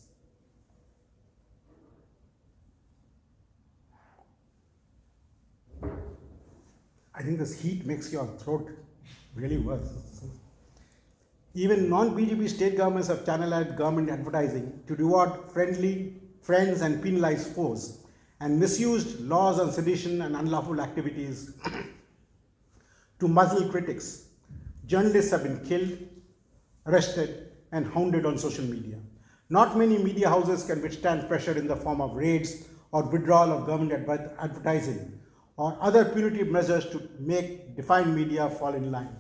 I think this heat makes your throat really worse. Even non-BJP state governments have channelized government advertising to reward friends and penalize foes, and misused laws on sedition and unlawful activities to muzzle critics. Journalists have been killed, arrested, and hounded on social media. Not many media houses can withstand pressure in the form of raids or withdrawal of government advertising or other punitive measures to make defined media fall in line.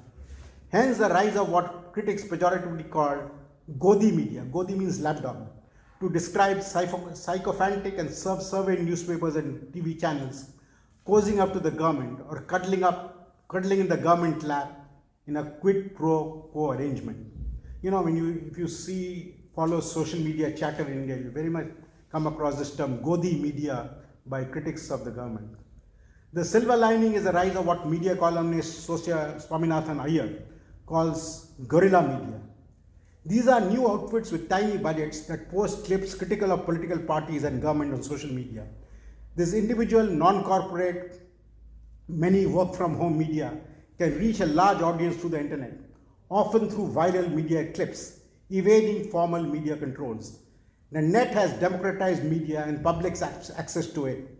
Hence the rise of what critics pejoratively call Godi media, Godi means lapdog, to describe sycophantic and subservient newspapers and TV channels cozying up to the government or cuddling in the government lap in a quid pro quo arrangement. You know, if you follow social media chatter in India, you very much come across this term Godi media by critics of the government. The silver lining is the rise of what media columnist Sosya Swaminathan Iyer calls guerrilla media. These are new outfits with tiny budgets that post clips critical of political parties and government on social media. This individual, non-corporate, many work-from-home media can reach a large audience through the internet, often through viral media clips, evading formal media controls. The net has democratized media and public's access to it.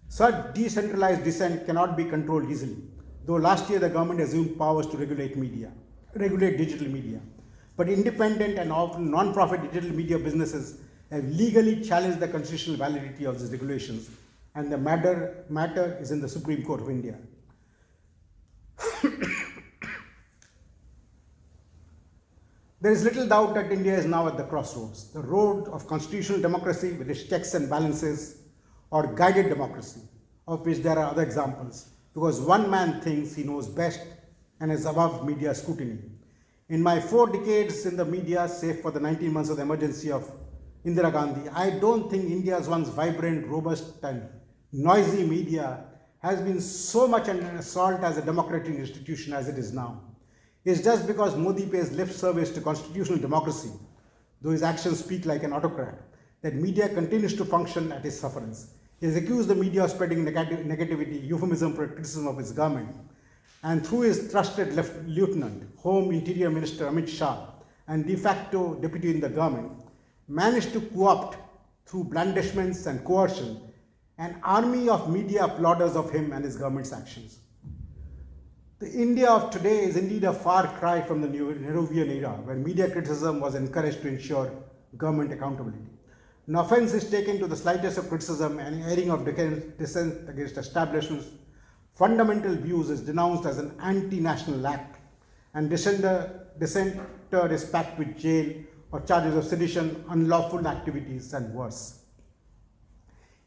Such decentralized dissent cannot be controlled easily, though last year the government assumed powers to regulate digital media. But independent and often non-profit digital media businesses have legally challenged the constitutional validity of these regulations, and the matter is in the Supreme Court of India. There is little doubt that India is now at the crossroads, the road of constitutional democracy with its checks and balances, or guided democracy, of which there are other examples, because one man thinks he knows best and is above media scrutiny. In my 4 decades in the media, save for the 19 months of the emergency of Indira Gandhi, I don't think India's once vibrant, robust and noisy media has been so much under assault as a democratic institution as it is now. It's just because Modi pays lip service to constitutional democracy, though his actions speak like an autocrat, that media continues to function at his sufferance. He has accused the media of spreading negativity, euphemism for criticism of his government, and through his trusted lieutenant, Home Interior Minister Amit Shah, and de facto deputy in the government, managed to co-opt through blandishments and coercion an army of media applauders of him and his government's actions. The India of today is indeed a far cry from the Nehruvian era, where media criticism was encouraged to ensure government accountability. No offense is taken to the slightest of criticism, and airing of dissent against establishments' fundamental views is denounced as an anti-national act, and dissenter is packed with jail or charges of sedition, unlawful activities, and worse.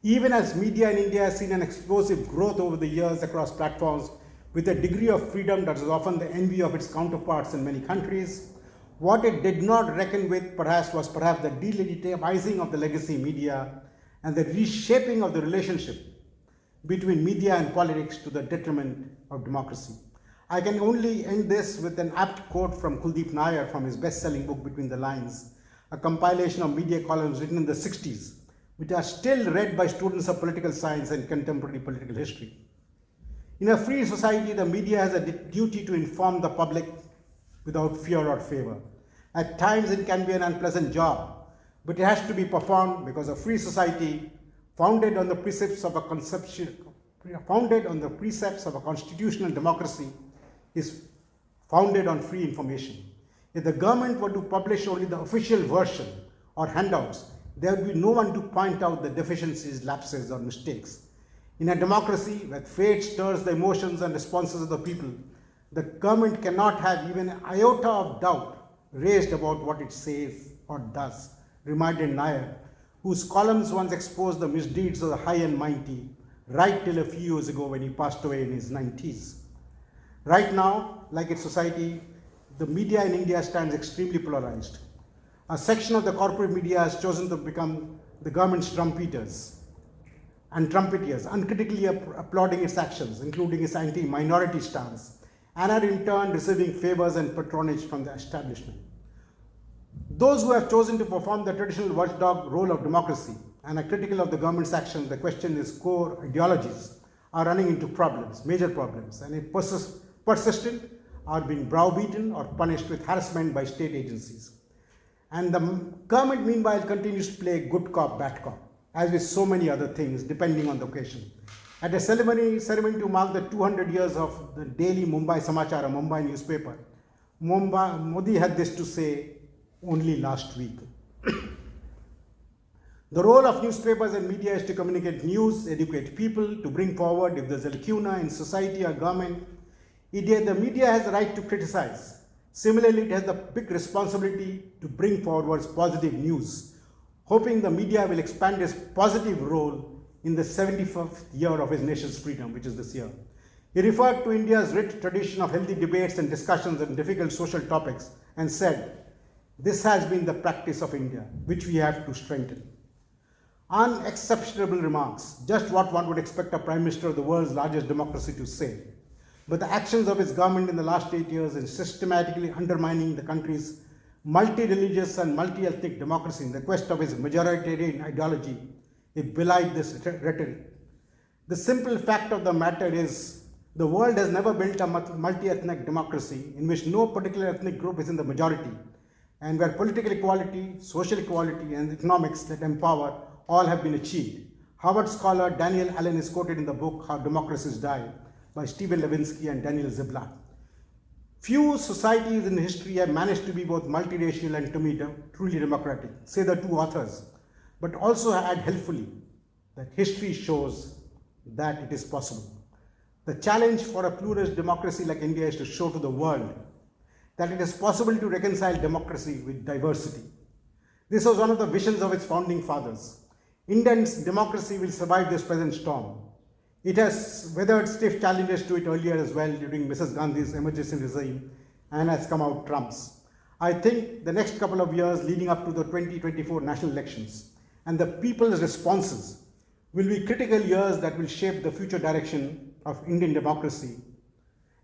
Even as media in India has seen an explosive growth over the years across platforms with a degree of freedom that is often the envy of its counterparts in many countries, what it did not reckon with was perhaps the delegitimizing of the legacy media and the reshaping of the relationship between media and politics to the detriment of democracy. I can only end this with an apt quote from Kuldeep Nair from his best-selling book Between the Lines, a compilation of media columns written in the 60s, which are still read by students of political science and contemporary political history. In a free society, the media has a duty to inform the public without fear or favor. At times, it can be an unpleasant job, but it has to be performed because a free society founded on the precepts of a constitutional democracy is founded on free information. If the government were to publish only the official version or handouts, there would be no one to point out the deficiencies, lapses, or mistakes. In a democracy where fate stirs the emotions and responses of the people, the government cannot have even an iota of doubt raised about what it says or does, reminded Nair, whose columns once exposed the misdeeds of the high and mighty, right till a few years ago when he passed away in his 90s. Right now, like its society, the media in India stands extremely polarized. A section of the corporate media has chosen to become the government's trumpeteers, uncritically applauding its actions, including its anti-minority stance, and are in turn receiving favors and patronage from the establishment. Those who have chosen to perform the traditional watchdog role of democracy and are critical of the government's actions, the question is core ideologies, are running into problems, major problems, and if persistent, are being browbeaten or punished with harassment by state agencies. And the government, meanwhile, continues to play good cop, bad cop, as with so many other things, depending on the occasion. At a ceremony to mark the 200 years of the daily Mumbai Samachar, a Mumbai newspaper, Modi had this to say only last week. The role of newspapers and media is to communicate news, educate people, to bring forward if there's a lacuna in society or government. The media has the right to criticize. Similarly, it has the big responsibility to bring forward positive news, hoping the media will expand its positive role in the 75th year of its nation's freedom, which is this year. He referred to India's rich tradition of healthy debates and discussions on difficult social topics and said, "This has been the practice of India, which we have to strengthen." Unexceptionable remarks, just what one would expect a Prime Minister of the world's largest democracy to say. But the actions of its government in the last 8 years in systematically undermining the country's multi-religious and multi-ethnic democracy in the quest of its majoritarian ideology, it belied this rhetoric. The simple fact of the matter is, the world has never built a multi-ethnic democracy in which no particular ethnic group is in the majority, and where political equality, social equality, and economics that empower all have been achieved. Harvard scholar Daniel Allen is quoted in the book How Democracies Die by Stephen Levinsky and Daniel Ziblatt. Few societies in history have managed to be both multiracial and truly democratic, say the two authors, but also add helpfully that history shows that it is possible. The challenge for a pluralist democracy like India is to show to the world that it is possible to reconcile democracy with diversity. This was one of the visions of its founding fathers. India's democracy will survive this present storm. It has weathered stiff challenges to it earlier as well during Mrs. Gandhi's emergency regime and has come out trumps. I think the next couple of years leading up to the 2024 national elections and the people's responses will be critical years that will shape the future direction of Indian democracy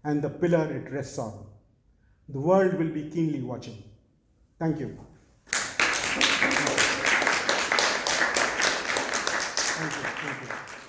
and the pillar it rests on. The world will be keenly watching. Thank you. Thank you.